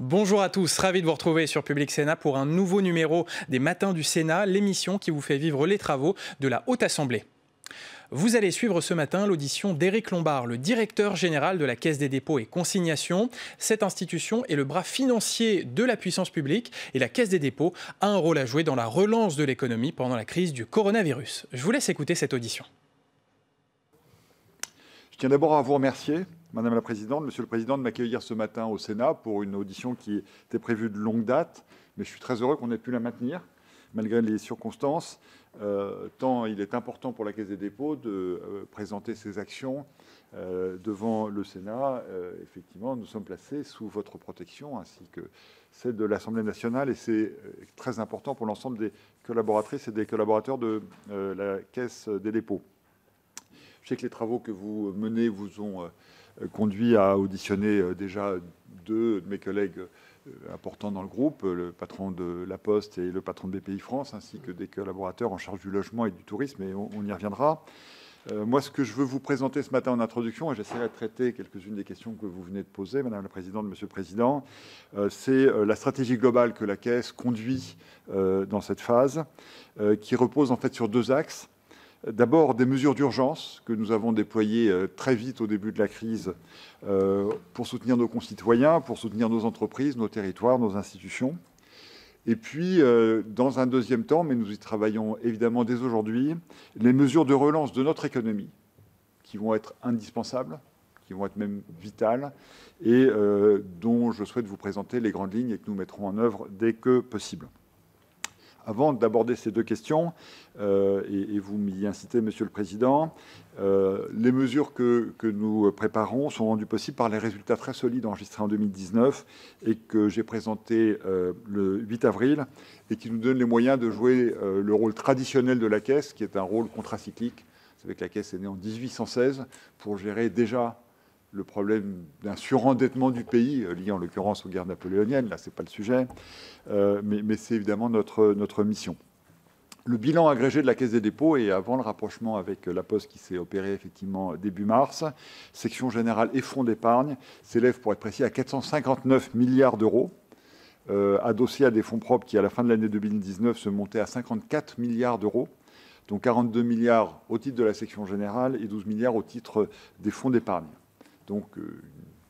Bonjour à tous, ravi de vous retrouver sur Public Sénat pour un nouveau numéro des Matins du Sénat, l'émission qui vous fait vivre les travaux de la Haute Assemblée. Vous allez suivre ce matin l'audition d'Éric Lombard, le directeur général de la Caisse des dépôts et consignations. Cette institution est le bras financier de la puissance publique et la Caisse des dépôts a un rôle à jouer dans la relance de l'économie pendant la crise du coronavirus. Je vous laisse écouter cette audition. Je tiens d'abord à vous remercier, Madame la Présidente, Monsieur le Président, de m'accueillir ce matin au Sénat pour une audition qui était prévue de longue date, mais je suis très heureux qu'on ait pu la maintenir, malgré les circonstances, tant il est important pour la Caisse des dépôts de présenter ses actions devant le Sénat. Effectivement, nous sommes placés sous votre protection, ainsi que celle de l'Assemblée nationale, et c'est très important pour l'ensemble des collaboratrices et des collaborateurs de la Caisse des dépôts. Je sais que les travaux que vous menez vous ont conduit à auditionner déjà deux de mes collègues importants dans le groupe, le patron de La Poste et le patron de BPI France, ainsi que des collaborateurs en charge du logement et du tourisme, et on y reviendra. Moi, ce que je veux vous présenter ce matin en introduction, et j'essaierai de traiter quelques-unes des questions que vous venez de poser, Madame la Présidente, Monsieur le Président, c'est la stratégie globale que la Caisse conduit dans cette phase, qui repose en fait sur deux axes. D'abord, des mesures d'urgence que nous avons déployées très vite au début de la crise pour soutenir nos concitoyens, pour soutenir nos entreprises, nos territoires, nos institutions. Et puis, dans un deuxième temps, mais nous y travaillons évidemment dès aujourd'hui, les mesures de relance de notre économie qui vont être indispensables, qui vont être même vitales, et dont je souhaite vous présenter les grandes lignes et que nous mettrons en œuvre dès que possible. Avant d'aborder ces deux questions, et vous m'y incitez, Monsieur le Président, les mesures que nous préparons sont rendues possibles par les résultats très solides enregistrés en 2019 et que j'ai présentés le 8 avril et qui nous donnent les moyens de jouer le rôle traditionnel de la Caisse, qui est un rôle contracyclique. Vous savez que la Caisse est née en 1816 pour gérer déjà le problème d'un surendettement du pays, lié en l'occurrence aux guerres napoléoniennes, là, ce n'est pas le sujet, mais c'est évidemment notre mission. Le bilan agrégé de la Caisse des dépôts, et avant le rapprochement avec La Poste qui s'est opéré effectivement début mars, section générale et fonds d'épargne, s'élève pour être précis à 459 milliards d'euros, adossé à des fonds propres qui, à la fin de l'année 2019, se montaient à 54 milliards d'euros, donc 42 milliards au titre de la section générale et 12 milliards au titre des fonds d'épargne. Donc une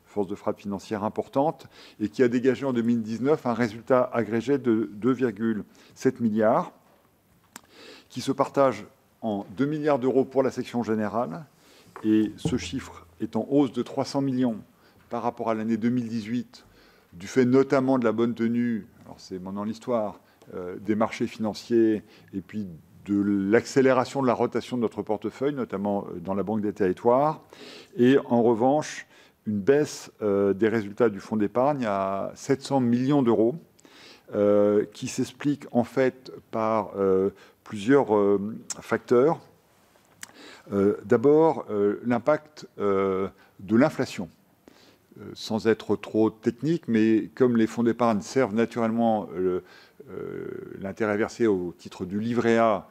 force de frappe financière importante, et qui a dégagé en 2019 un résultat agrégé de 2,7 milliards, qui se partage en 2 milliards d'euros pour la section générale, et ce chiffre est en hausse de 300 millions par rapport à l'année 2018, du fait notamment de la bonne tenue, alors c'est maintenant l'histoire, des marchés financiers, et puis de l'accélération de la rotation de notre portefeuille, notamment dans la Banque des Territoires, et en revanche, une baisse des résultats du fonds d'épargne à 700 millions d'euros, qui s'explique en fait par plusieurs facteurs. D'abord, l'impact de l'inflation. Sans être trop technique, mais comme les fonds d'épargne servent naturellement l'intérêt versé au titre du livret A,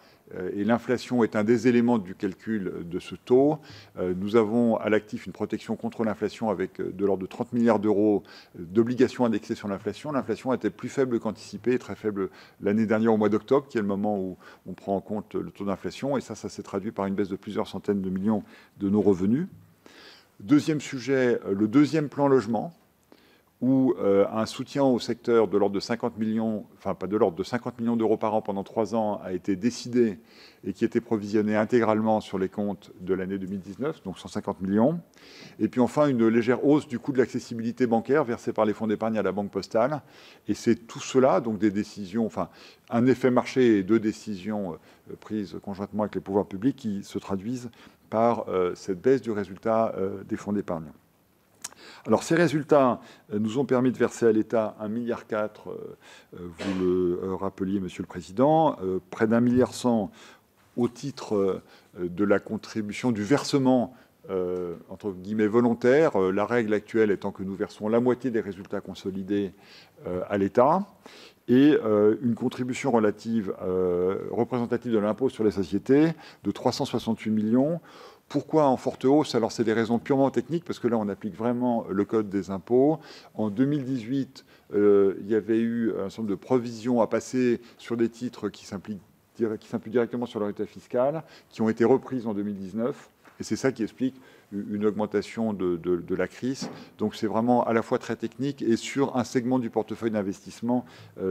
et l'inflation est un des éléments du calcul de ce taux, nous avons à l'actif une protection contre l'inflation avec de l'ordre de 30 milliards d'euros d'obligations indexées sur l'inflation. L'inflation était plus faible qu'anticipée, très faible l'année dernière au mois d'octobre, qui est le moment où on prend en compte le taux d'inflation, et ça s'est traduit par une baisse de plusieurs centaines de millions de nos revenus. Deuxième sujet, le deuxième plan logement, où un soutien au secteur de l'ordre de 50 millions, enfin pas de l'ordre de 50 millions d'euros par an pendant 3 ans a été décidé et qui était provisionné intégralement sur les comptes de l'année 2019, donc 150 millions. Et puis enfin, une légère hausse du coût de l'accessibilité bancaire versée par les fonds d'épargne à la Banque postale. Et c'est tout cela, donc des décisions, enfin un effet marché et 2 décisions prises conjointement avec les pouvoirs publics qui se traduisent par cette baisse du résultat des fonds d'épargne. Alors ces résultats nous ont permis de verser à l'État 1,4 milliard, vous le rappeliez, Monsieur le Président, près d'1,1 milliard au titre de la contribution du versement entre guillemets volontaire, la règle actuelle étant que nous versons la moitié des résultats consolidés à l'État, et une contribution relative représentative de l'impôt sur les sociétés de 368 millions, Pourquoi en forte hausse? Alors, c'est des raisons purement techniques, parce que là, on applique vraiment le code des impôts. En 2018, il y avait eu un certain nombre de provisions à passer sur des titres qui s'impliquent directement sur leur état fiscal, qui ont été reprises en 2019. Et c'est ça qui explique une augmentation de la crise. Donc, c'est vraiment à la fois très technique et sur un segment du portefeuille d'investissement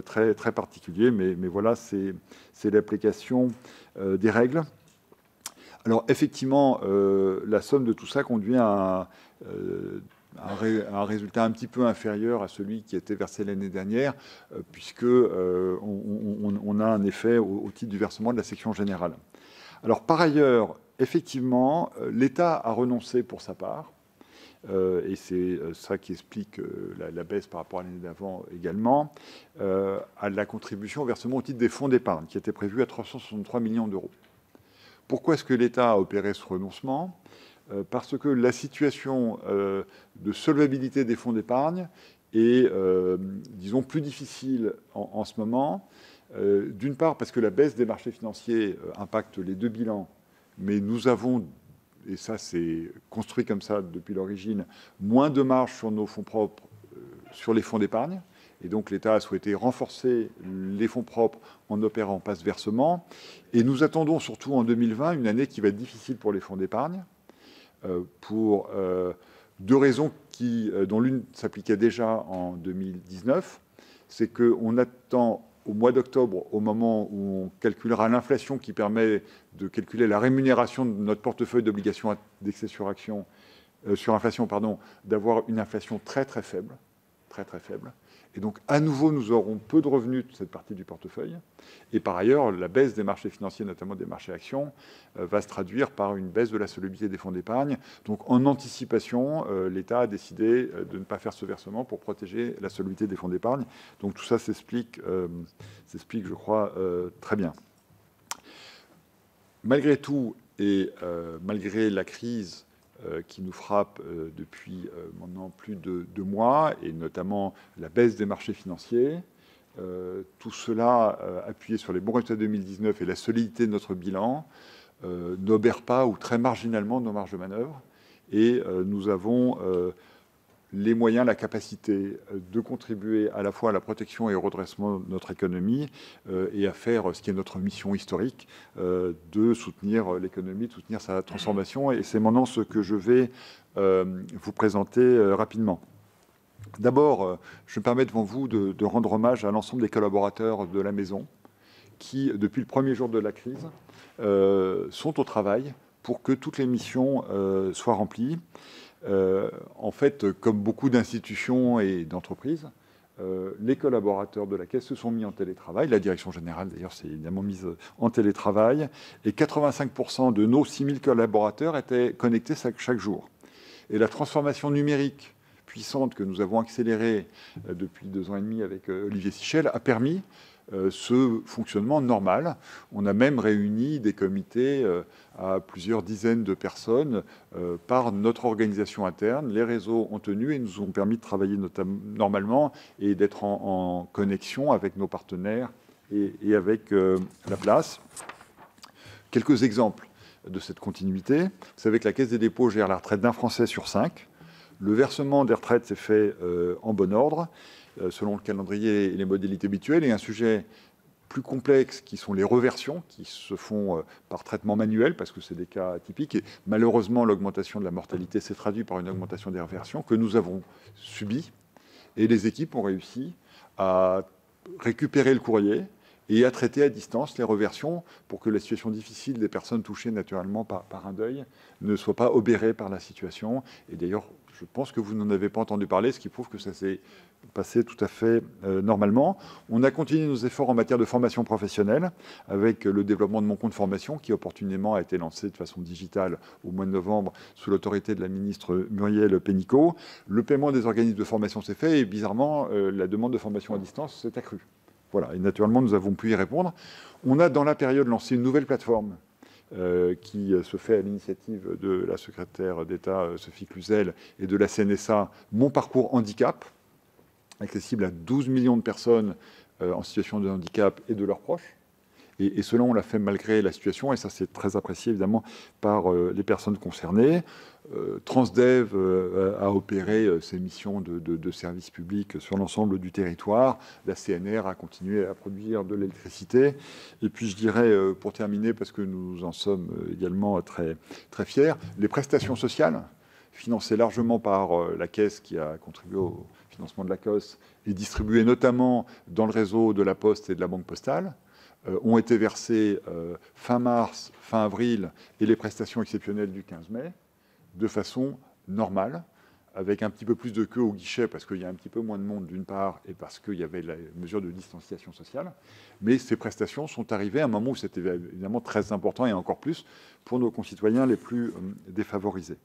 très, très particulier. Mais voilà, c'est l'application des règles. Alors, effectivement, la somme de tout ça conduit à un résultat un petit peu inférieur à celui qui a été versé l'année dernière, puisque on a un effet au titre du versement de la section générale. Alors, par ailleurs, effectivement, l'État a renoncé pour sa part, et c'est ça qui explique la baisse par rapport à l'année d'avant également, à la contribution au versement au titre des fonds d'épargne, qui était prévu à 363 millions d'euros. Pourquoi est-ce que l'État a opéré ce renoncement? Parce que la situation de solvabilité des fonds d'épargne est, disons, plus difficile en ce moment. D'une part, parce que la baisse des marchés financiers impacte les deux bilans, mais nous avons, et ça c'est construit comme ça depuis l'origine, moins de marge sur nos fonds propres, sur les fonds d'épargne. Et donc l'État a souhaité renforcer les fonds propres en opérant passe-versement. Et nous attendons surtout en 2020 une année qui va être difficile pour les fonds d'épargne, pour deux raisons dont l'une s'appliquait déjà en 2019. C'est qu'on attend au mois d'octobre, au moment où on calculera l'inflation qui permet de calculer la rémunération de notre portefeuille d'obligations indexées sur inflation, d'avoir une inflation très très faible, très très faible. Et donc, à nouveau, nous aurons peu de revenus de cette partie du portefeuille. Et par ailleurs, la baisse des marchés financiers, notamment des marchés actions, va se traduire par une baisse de la solvabilité des fonds d'épargne. Donc, en anticipation, l'État a décidé de ne pas faire ce versement pour protéger la solvabilité des fonds d'épargne. Donc, tout ça s'explique, je crois, très bien. Malgré tout, et malgré la crise qui nous frappe depuis maintenant plus de 2 mois, et notamment la baisse des marchés financiers. Tout cela, appuyé sur les bons résultats 2019 et la solidité de notre bilan, n'obère pas ou très marginalement nos marges de manœuvre. Et nous avons les moyens, la capacité de contribuer à la fois à la protection et au redressement de notre économie et à faire ce qui est notre mission historique, de soutenir l'économie, de soutenir sa transformation. Et c'est maintenant ce que je vais vous présenter rapidement. D'abord, je me permets devant vous de rendre hommage à l'ensemble des collaborateurs de la maison qui, depuis le premier jour de la crise, sont au travail pour que toutes les missions soient remplies. En fait, comme beaucoup d'institutions et d'entreprises, les collaborateurs de la Caisse se sont mis en télétravail. La direction générale, d'ailleurs, s'est évidemment mise en télétravail. Et 85% de nos 6000 collaborateurs étaient connectés chaque jour. Et la transformation numérique puissante que nous avons accélérée depuis 2 ans et demi avec Olivier Sichel a permis ce fonctionnement normal. On a même réuni des comités à plusieurs dizaines de personnes par notre organisation interne. Les réseaux ont tenu et nous ont permis de travailler normalement et d'être en connexion avec nos partenaires et avec la place. Quelques exemples de cette continuité. Vous savez que la Caisse des dépôts gère la retraite d'un Français sur 5. Le versement des retraites s'est fait en bon ordre, selon le calendrier et les modalités habituelles, et un sujet plus complexe qui sont les reversions, qui se font par traitement manuel, parce que c'est des cas atypiques, et malheureusement l'augmentation de la mortalité s'est traduite par une augmentation des reversions que nous avons subies, et les équipes ont réussi à récupérer le courrier et à traiter à distance les reversions pour que la situation difficile des personnes touchées naturellement par un deuil ne soit pas obérée par la situation. Et d'ailleurs, je pense que vous n'en avez pas entendu parler, ce qui prouve que ça s'est passé tout à fait normalement. On a continué nos efforts en matière de formation professionnelle avec le développement de mon compte formation qui opportunément a été lancé de façon digitale au mois de novembre sous l'autorité de la ministre Muriel Pénicaud. Le paiement des organismes de formation s'est fait et bizarrement, la demande de formation à distance s'est accrue. Voilà, et naturellement, nous avons pu y répondre. On a, dans la période, lancé une nouvelle plateforme qui se fait à l'initiative de la secrétaire d'État Sophie Cluzel et de la CNSA, Mon Parcours Handicap, accessible à 12 millions de personnes en situation de handicap et de leurs proches. Et cela, on l'a fait malgré la situation, et ça, c'est très apprécié, évidemment, par les personnes concernées. Transdev a opéré ses missions de service public sur l'ensemble du territoire. La CNR a continué à produire de l'électricité. Et puis, je dirais, pour terminer, parce que nous en sommes également très, très fiers, les prestations sociales, financées largement par la Caisse qui a contribué au financement de la COS et distribuées notamment dans le réseau de la Poste et de la Banque Postale, ont été versées fin mars, fin avril, et les prestations exceptionnelles du 15 mai, de façon normale, avec un petit peu plus de queue au guichet, parce qu'il y a un petit peu moins de monde d'une part, et parce qu'il y avait la mesure de distanciation sociale. Mais ces prestations sont arrivées à un moment où c'était évidemment très important, et encore plus pour nos concitoyens les plus défavorisés.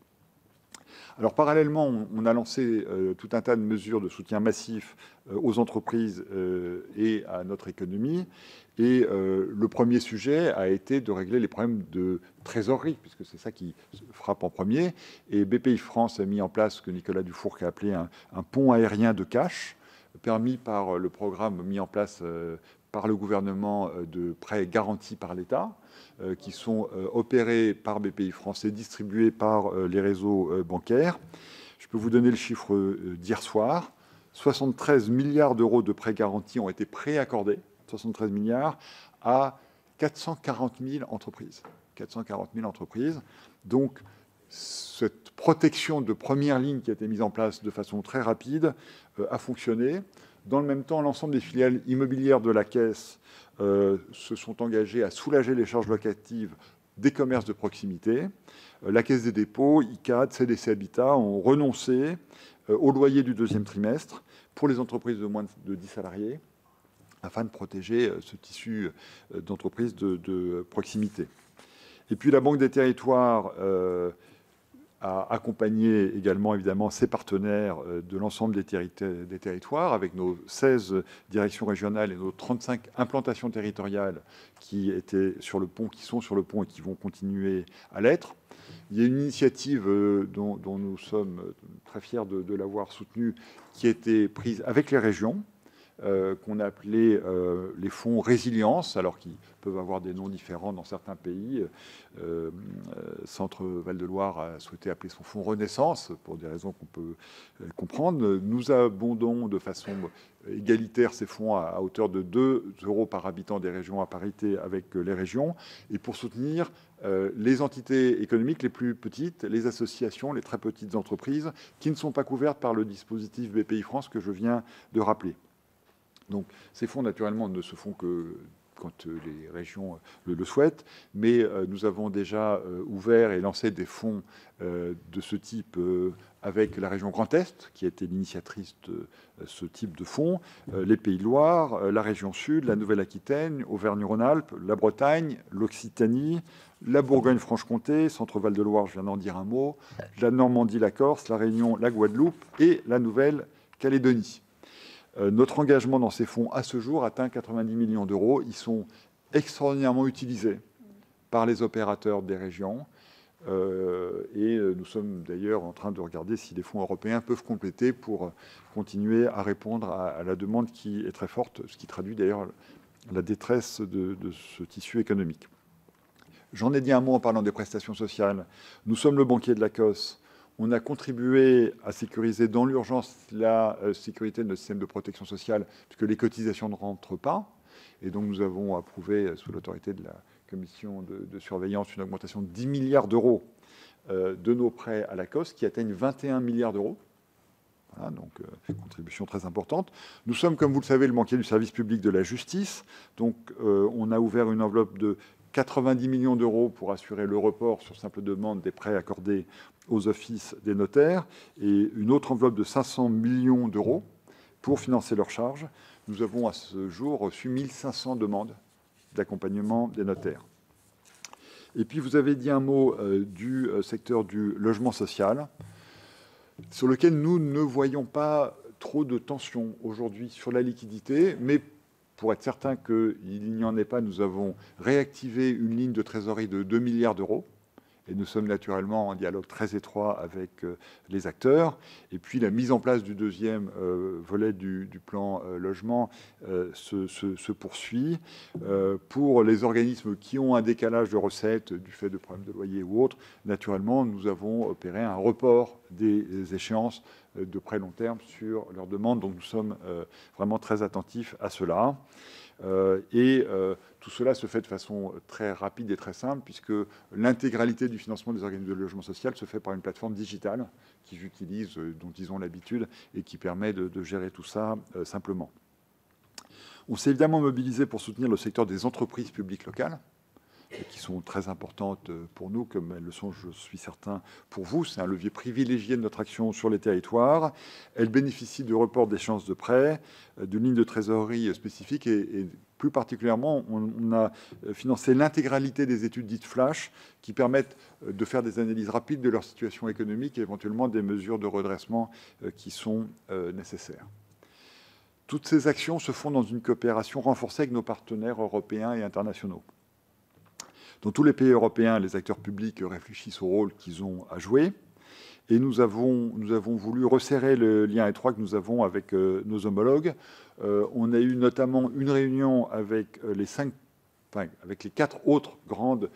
Alors parallèlement, on a lancé tout un tas de mesures de soutien massif aux entreprises et à notre économie. Et le premier sujet a été de régler les problèmes de trésorerie, puisque c'est ça qui frappe en premier. Et BPI France a mis en place ce que Nicolas Dufourcq a appelé un pont aérien de cash, permis par le programme mis en place par le gouvernement de prêts garantis par l'État, qui sont opérés par BPI France et distribués par les réseaux bancaires. Je peux vous donner le chiffre d'hier soir. 73 milliards d'euros de prêts garantis ont été préaccordés, 73 milliards, à 440 000 entreprises. 440 000 entreprises. Donc, cette protection de première ligne qui a été mise en place de façon très rapide a fonctionné. Dans le même temps, l'ensemble des filiales immobilières de la Caisse se sont engagées à soulager les charges locatives des commerces de proximité. La Caisse des dépôts, ICAD, CDC Habitat ont renoncé au loyer du deuxième trimestre pour les entreprises de moins de 10 salariés afin de protéger ce tissu d'entreprises de proximité. Et puis la Banque des Territoires a accompagné également évidemment ses partenaires de l'ensemble des territoires avec nos 16 directions régionales et nos 35 implantations territoriales qui étaient sur le pont, qui sont sur le pont et qui vont continuer à l'être. Il y a une initiative dont nous sommes très fiers de l'avoir soutenue qui a été prise avec les régions, qu'on a appelé les fonds résilience, alors qu'ils peuvent avoir des noms différents dans certains pays. Centre Val-de-Loire a souhaité appeler son fonds Renaissance, pour des raisons qu'on peut comprendre. Nous abondons de façon égalitaire ces fonds à hauteur de 2 € par habitant des régions à parité avec les régions, et pour soutenir les entités économiques les plus petites, les associations, les très petites entreprises, qui ne sont pas couvertes par le dispositif BPI France que je viens de rappeler. Donc ces fonds, naturellement, ne se font que quand les régions le souhaitent, mais nous avons déjà ouvert et lancé des fonds de ce type avec la région Grand Est, qui a été l'initiatrice de ce type de fonds, les Pays de Loire, la région Sud, la Nouvelle-Aquitaine, Auvergne-Rhône-Alpes, la Bretagne, l'Occitanie, la Bourgogne-Franche-Comté, Centre-Val de Loire, je viens d'en dire un mot, la Normandie, la Corse, la Réunion, la Guadeloupe et la Nouvelle-Calédonie. Notre engagement dans ces fonds, à ce jour, atteint 90 millions d'euros. Ils sont extraordinairement utilisés par les opérateurs des régions. Et nous sommes d'ailleurs en train de regarder si les fonds européens peuvent compléter pour continuer à répondre à la demande qui est très forte, ce qui traduit d'ailleurs la détresse de ce tissu économique. J'en ai dit un mot en parlant des prestations sociales. Nous sommes le banquier de la COS. On a contribué à sécuriser dans l'urgence la sécurité de notre système de protection sociale, puisque les cotisations ne rentrent pas. Et donc nous avons approuvé, sous l'autorité de la commission de surveillance, une augmentation de 10 milliards d'euros de nos prêts à la COS, qui atteignent 21 milliards d'euros. Voilà, donc une contribution très importante. Nous sommes, comme vous le savez, le banquier du service public de la justice. Donc on a ouvert une enveloppe de 90 millions d'euros pour assurer le report sur simple demande des prêts accordés aux offices des notaires et une autre enveloppe de 500 millions d'euros pour financer leurs charges. Nous avons à ce jour reçu 1500 demandes d'accompagnement des notaires. Et puis vous avez dit un mot du secteur du logement social, sur lequel nous ne voyons pas trop de tension aujourd'hui sur la liquidité, mais pour être certain qu'il n'y en ait pas, nous avons réactivé une ligne de trésorerie de 2 milliards d'euros. et nous sommes naturellement en dialogue très étroit avec les acteurs. Et puis la mise en place du deuxième volet du plan logement se poursuit. Pour les organismes qui ont un décalage de recettes du fait de problèmes de loyer ou autres, naturellement, nous avons opéré un report des échéances de prêt long terme sur leurs demandes. Donc nous sommes vraiment très attentifs à cela. Tout cela se fait de façon très rapide et très simple, puisque l'intégralité du financement des organismes de logement social se fait par une plateforme digitale qu'ils utilisent, dont ils ont l'habitude, et qui permet de gérer tout ça simplement. On s'est évidemment mobilisé pour soutenir le secteur des entreprises publiques locales, qui sont très importantes pour nous, comme elles le sont, je suis certain, pour vous. C'est un levier privilégié de notre action sur les territoires. Elles bénéficient de reports d'échéances de prêts, d'une ligne de trésorerie spécifique et plus particulièrement, on a financé l'intégralité des études dites flash qui permettent de faire des analyses rapides de leur situation économique et éventuellement des mesures de redressement qui sont nécessaires. Toutes ces actions se font dans une coopération renforcée avec nos partenaires européens et internationaux. Dans tous les pays européens, les acteurs publics réfléchissent au rôle qu'ils ont à jouer. Et nous avons voulu resserrer le lien étroit que nous avons avec nos homologues. On a eu notamment une réunion avec les 4 autres grandes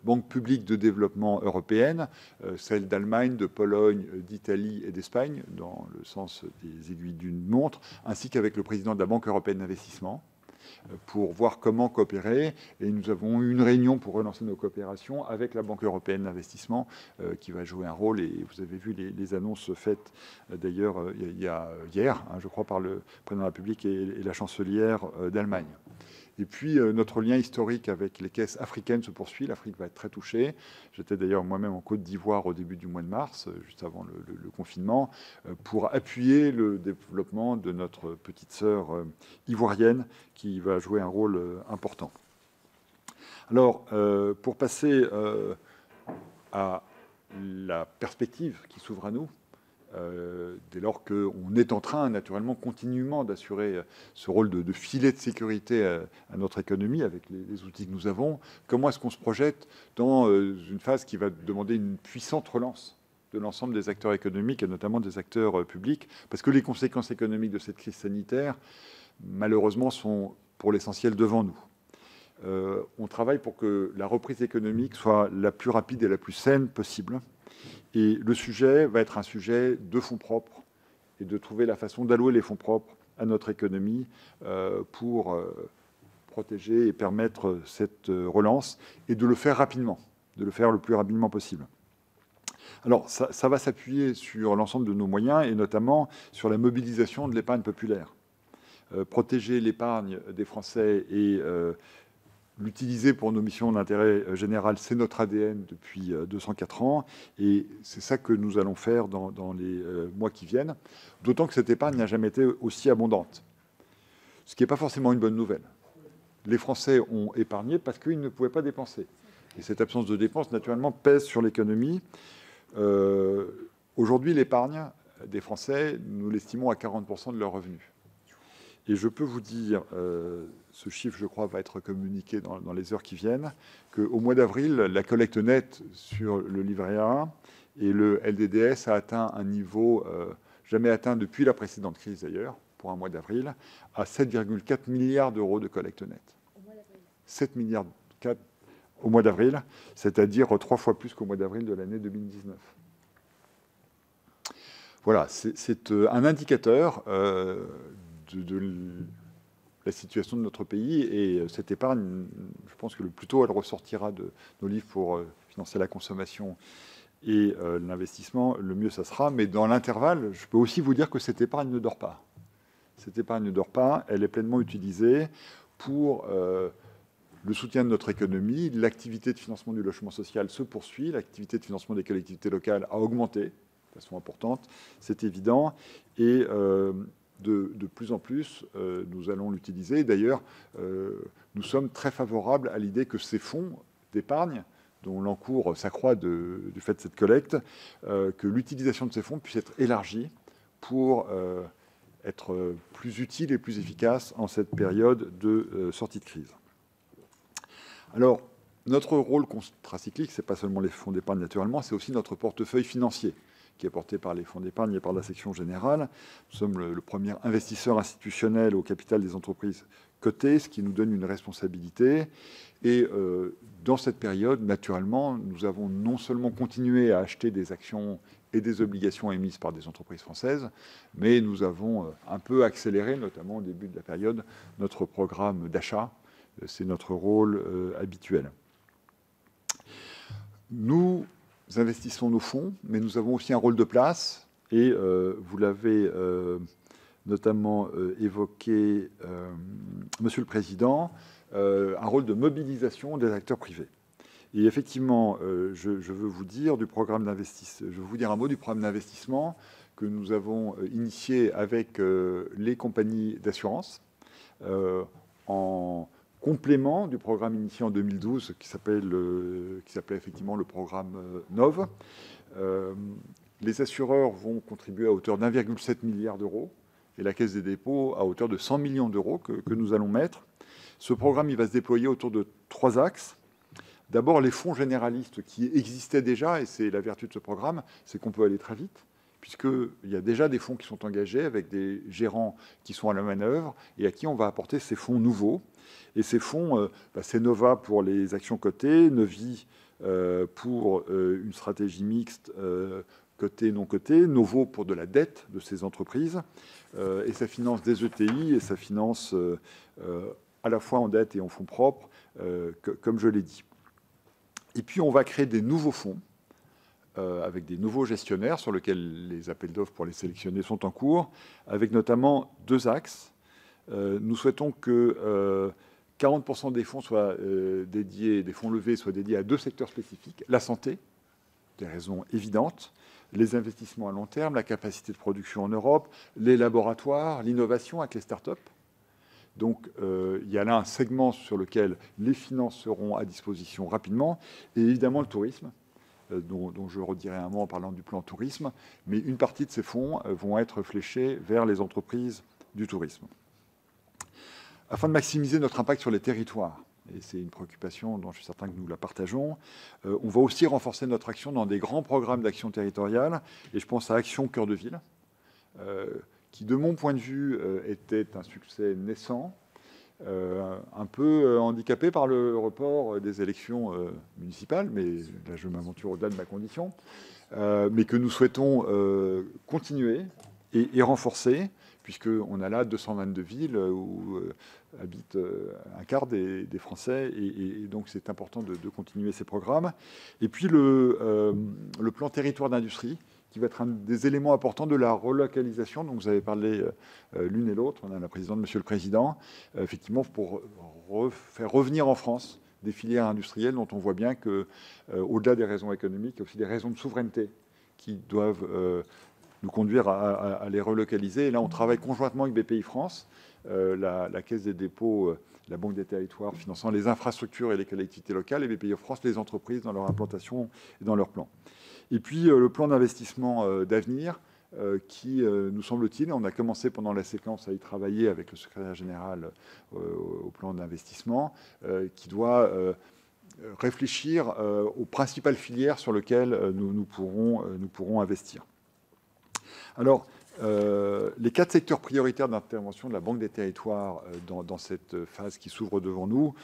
banques publiques de développement européennes, celles d'Allemagne, de Pologne, d'Italie et d'Espagne, dans le sens des aiguilles d'une montre, ainsi qu'avec le président de la Banque européenne d'investissement, pour voir comment coopérer. Et nous avons eu une réunion pour relancer nos coopérations avec la Banque européenne d'investissement qui va jouer un rôle. Et vous avez vu les annonces faites d'ailleurs hier, je crois, par le président de la République et la chancelière d'Allemagne. Et puis, notre lien historique avec les caisses africaines se poursuit. L'Afrique va être très touchée. J'étais d'ailleurs moi-même en Côte d'Ivoire au début du mois de mars, juste avant le confinement, pour appuyer le développement de notre petite sœur ivoirienne qui va jouer un rôle important. Alors, pour passer à la perspective qui s'ouvre à nous, dès lors qu'on est en train, naturellement, continuellement d'assurer ce rôle de filet de sécurité à notre économie avec les outils que nous avons, comment est-ce qu'on se projette dans une phase qui va demander une puissante relance de l'ensemble des acteurs économiques et notamment des acteurs publics, parce que les conséquences économiques de cette crise sanitaire, malheureusement, sont pour l'essentiel devant nous. On travaille pour que la reprise économique soit la plus rapide et la plus saine possible. Et le sujet va être un sujet de fonds propres et de trouver la façon d'allouer les fonds propres à notre économie pour protéger et permettre cette relance et de le faire rapidement, de le faire le plus rapidement possible. Alors, ça va s'appuyer sur l'ensemble de nos moyens et notamment sur la mobilisation de l'épargne populaire. Protéger l'épargne des Français et l'utiliser pour nos missions d'intérêt général, c'est notre ADN depuis 204 ans. Et c'est ça que nous allons faire dans les mois qui viennent. D'autant que cette épargne n'a jamais été aussi abondante. Ce qui n'est pas forcément une bonne nouvelle. Les Français ont épargné parce qu'ils ne pouvaient pas dépenser. Et cette absence de dépenses, naturellement, pèse sur l'économie. Aujourd'hui, l'épargne des Français, nous l'estimons à 40% de leurs revenus. Et je peux vous dire, ce chiffre, je crois, va être communiqué dans les heures qui viennent, qu'au mois d'avril, la collecte nette sur le livret A et le LDDS a atteint un niveau jamais atteint depuis la précédente crise d'ailleurs, pour un mois d'avril, à 7,4 milliards d'euros de collecte nette. 7 milliards au mois d'avril, c'est-à-dire 3 fois plus qu'au mois d'avril de l'année 2019. Voilà, c'est un indicateur de la situation de notre pays et cette épargne, je pense que le plus tôt elle ressortira de nos livres pour financer la consommation et l'investissement, le mieux ça sera. Mais dans l'intervalle, je peux aussi vous dire que cette épargne ne dort pas. Cette épargne ne dort pas, elle est pleinement utilisée pour le soutien de notre économie. L'activité de financement du logement social se poursuit, l'activité de financement des collectivités locales a augmenté de façon importante, c'est évident, et de plus en plus, nous allons l'utiliser. D'ailleurs, nous sommes très favorables à l'idée que ces fonds d'épargne, dont l'encours s'accroît du fait de cette collecte, que l'utilisation de ces fonds puisse être élargie pour être plus utile et plus efficace en cette période de sortie de crise. Alors, notre rôle contracyclique, ce n'est pas seulement les fonds d'épargne naturellement, c'est aussi notre portefeuille financier qui est porté par les fonds d'épargne et par la section générale. Nous sommes le premier investisseur institutionnel au capital des entreprises cotées, ce qui nous donne une responsabilité. Et dans cette période, naturellement, nous avons non seulement continué à acheter des actions et des obligations émises par des entreprises françaises, mais nous avons un peu accéléré, notamment au début de la période, notre programme d'achat. C'est notre rôle habituel. Nous investissons nos fonds, mais nous avons aussi un rôle de place, et vous l'avez notamment évoqué, Monsieur le Président, un rôle de mobilisation des acteurs privés. Et effectivement, je veux vous dire un mot du programme d'investissement que nous avons initié avec les compagnies d'assurance en complément du programme initié en 2012 qui s'appelait effectivement le programme NOV. Les assureurs vont contribuer à hauteur d'1,7 milliard d'euros et la Caisse des dépôts à hauteur de 100 millions d'euros que nous allons mettre. Ce programme, il va se déployer autour de 3 axes. D'abord, les fonds généralistes qui existaient déjà, et c'est la vertu de ce programme, c'est qu'on peut aller très vite, puisqu'il y a déjà des fonds qui sont engagés avec des gérants qui sont à la manœuvre et à qui on va apporter ces fonds nouveaux. Et ces fonds, c'est Nova pour les actions cotées, Novi pour une stratégie mixte cotée, non cotée, Novo pour de la dette de ces entreprises. Et ça finance des ETI et ça finance à la fois en dette et en fonds propres, comme je l'ai dit. Et puis on va créer des nouveaux fonds avec des nouveaux gestionnaires sur lesquels les appels d'offres pour les sélectionner sont en cours, avec notamment 2 axes. Nous souhaitons que 40% des fonds des fonds levés soient dédiés à 2 secteurs spécifiques. La santé, des raisons évidentes, les investissements à long terme, la capacité de production en Europe, les laboratoires, l'innovation avec les startups. Donc, il y a là un segment sur lequel les finances seront à disposition rapidement. Et évidemment, le tourisme, dont je redirai un mot en parlant du plan tourisme. Mais une partie de ces fonds vont être fléchés vers les entreprises du tourisme. Afin de maximiser notre impact sur les territoires, et c'est une préoccupation dont je suis certain que nous la partageons, on va aussi renforcer notre action dans des grands programmes d'action territoriale. Et je pense à Action Cœur de Ville, qui, de mon point de vue, était un succès naissant, un peu handicapé par le report des élections municipales, mais là je m'aventure au-delà de ma condition, mais que nous souhaitons continuer et renforcer, puisqu'on a là 222 villes où habitent un quart des Français, et donc c'est important de continuer ces programmes. Et puis le plan territoire d'industrie, qui va être un des éléments importants de la relocalisation dont vous avez parlé l'une et l'autre, Madame la Présidente, Monsieur le Président, effectivement pour faire revenir en France des filières industrielles dont on voit bien qu'au-delà des raisons économiques, il y a aussi des raisons de souveraineté qui doivent nous conduire à les relocaliser. Et là, on travaille conjointement avec BPI-France, la Caisse des dépôts, la Banque des territoires finançant les infrastructures et les collectivités locales, et BPI-France, les entreprises dans leur implantation et dans leur plan. Et puis le plan d'investissement d'avenir qui, nous semble-t-il, on a commencé pendant la séquence à y travailler avec le secrétaire général au plan d'investissement, qui doit réfléchir aux principales filières sur lesquelles nous pourrons investir. Alors, les 4 secteurs prioritaires d'intervention de la Banque des territoires dans cette phase qui s'ouvre devant nous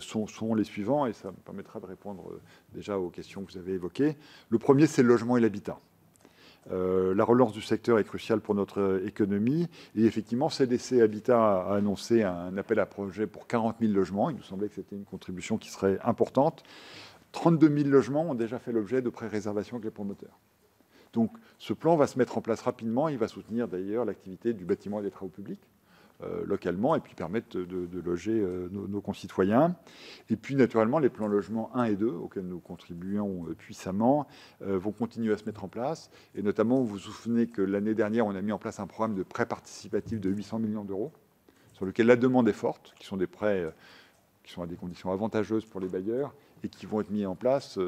sont les suivants, et ça me permettra de répondre déjà aux questions que vous avez évoquées. Le premier, c'est le logement et l'habitat. La relance du secteur est cruciale pour notre économie, et effectivement, CDC Habitat a annoncé un appel à projet pour 40 000 logements. Il nous semblait que c'était une contribution qui serait importante. 32 000 logements ont déjà fait l'objet de pré-réservations avec les promoteurs. Donc, ce plan va se mettre en place rapidement. Il va soutenir d'ailleurs l'activité du bâtiment et des travaux publics localement, et puis permettre de loger nos concitoyens. Et puis, naturellement, les plans logement 1 et 2, auxquels nous contribuons puissamment, vont continuer à se mettre en place. Et notamment, vous vous souvenez que l'année dernière, on a mis en place un programme de prêts participatifs de 800 millions d'euros, sur lequel la demande est forte, qui sont des prêts qui sont à des conditions avantageuses pour les bailleurs, et qui vont être mis en place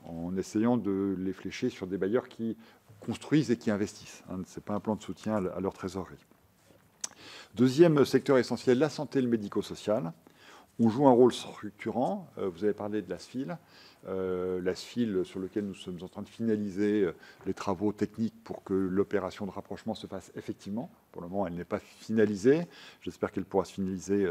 en essayant de les flécher sur des bailleurs qui construisent et qui investissent. Ce n'est pas un plan de soutien à leur trésorerie. Deuxième secteur essentiel, la santé et le médico-social. On joue un rôle structurant. Vous avez parlé de l'ASFIL. L'ASFIL sur lequel nous sommes en train de finaliser les travaux techniques pour que l'opération de rapprochement se fasse effectivement. Pour le moment, elle n'est pas finalisée. J'espère qu'elle pourra se finaliser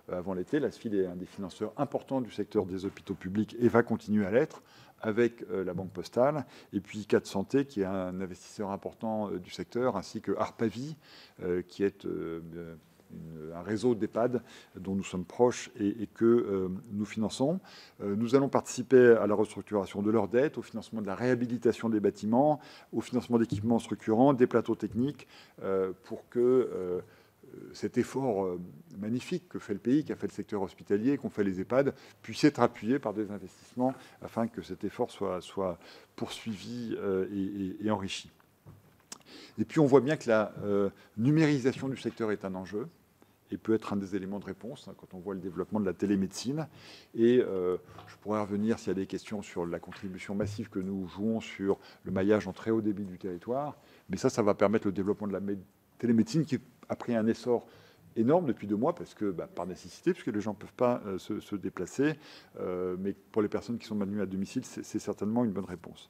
avant l'été. L'ASFIL est un des financeurs importants du secteur des hôpitaux publics et va continuer à l'être avec la Banque Postale, et puis ICAD Santé, qui est un investisseur important du secteur, ainsi que Arpavi, qui est un réseau d'EHPAD dont nous sommes proches et que nous finançons. Nous allons participer à la restructuration de leurs dettes, au financement de la réhabilitation des bâtiments, au financement d'équipements structurants, des plateaux techniques, pour que cet effort magnifique que fait le pays, qu'a fait le secteur hospitalier, qu'ont fait les EHPAD, puisse être appuyé par des investissements afin que cet effort soit poursuivi et enrichi. Et puis on voit bien que la numérisation du secteur est un enjeu et peut être un des éléments de réponse quand on voit le développement de la télémédecine. Et je pourrais revenir s'il y a des questions sur la contribution massive que nous jouons sur le maillage en très haut débit du territoire. Mais ça va permettre le développement de la télémédecine qui a pris un essor énorme depuis 2 mois, parce que, par nécessité, puisque les gens ne peuvent pas se déplacer. Mais pour les personnes qui sont maintenues à domicile, c'est certainement une bonne réponse.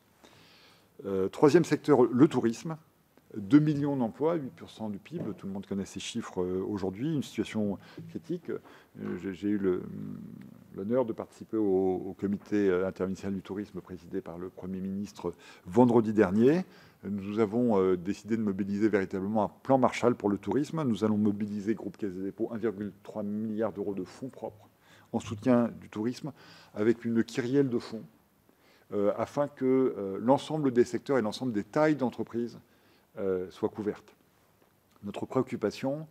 Troisième secteur, le tourisme. 2 millions d'emplois, 8% du PIB, tout le monde connaît ces chiffres aujourd'hui, une situation critique. J'ai eu l'honneur de participer au comité interministériel du tourisme présidé par le Premier ministre vendredi dernier. Nous avons décidé de mobiliser véritablement un plan Marshall pour le tourisme. Nous allons mobiliser, groupe Caisse des dépôts, 1,3 milliard d'euros de fonds propres en soutien du tourisme, avec une kyrielle de fonds, afin que l'ensemble des secteurs et l'ensemble des tailles d'entreprises soient couvertes. Notre préoccupation,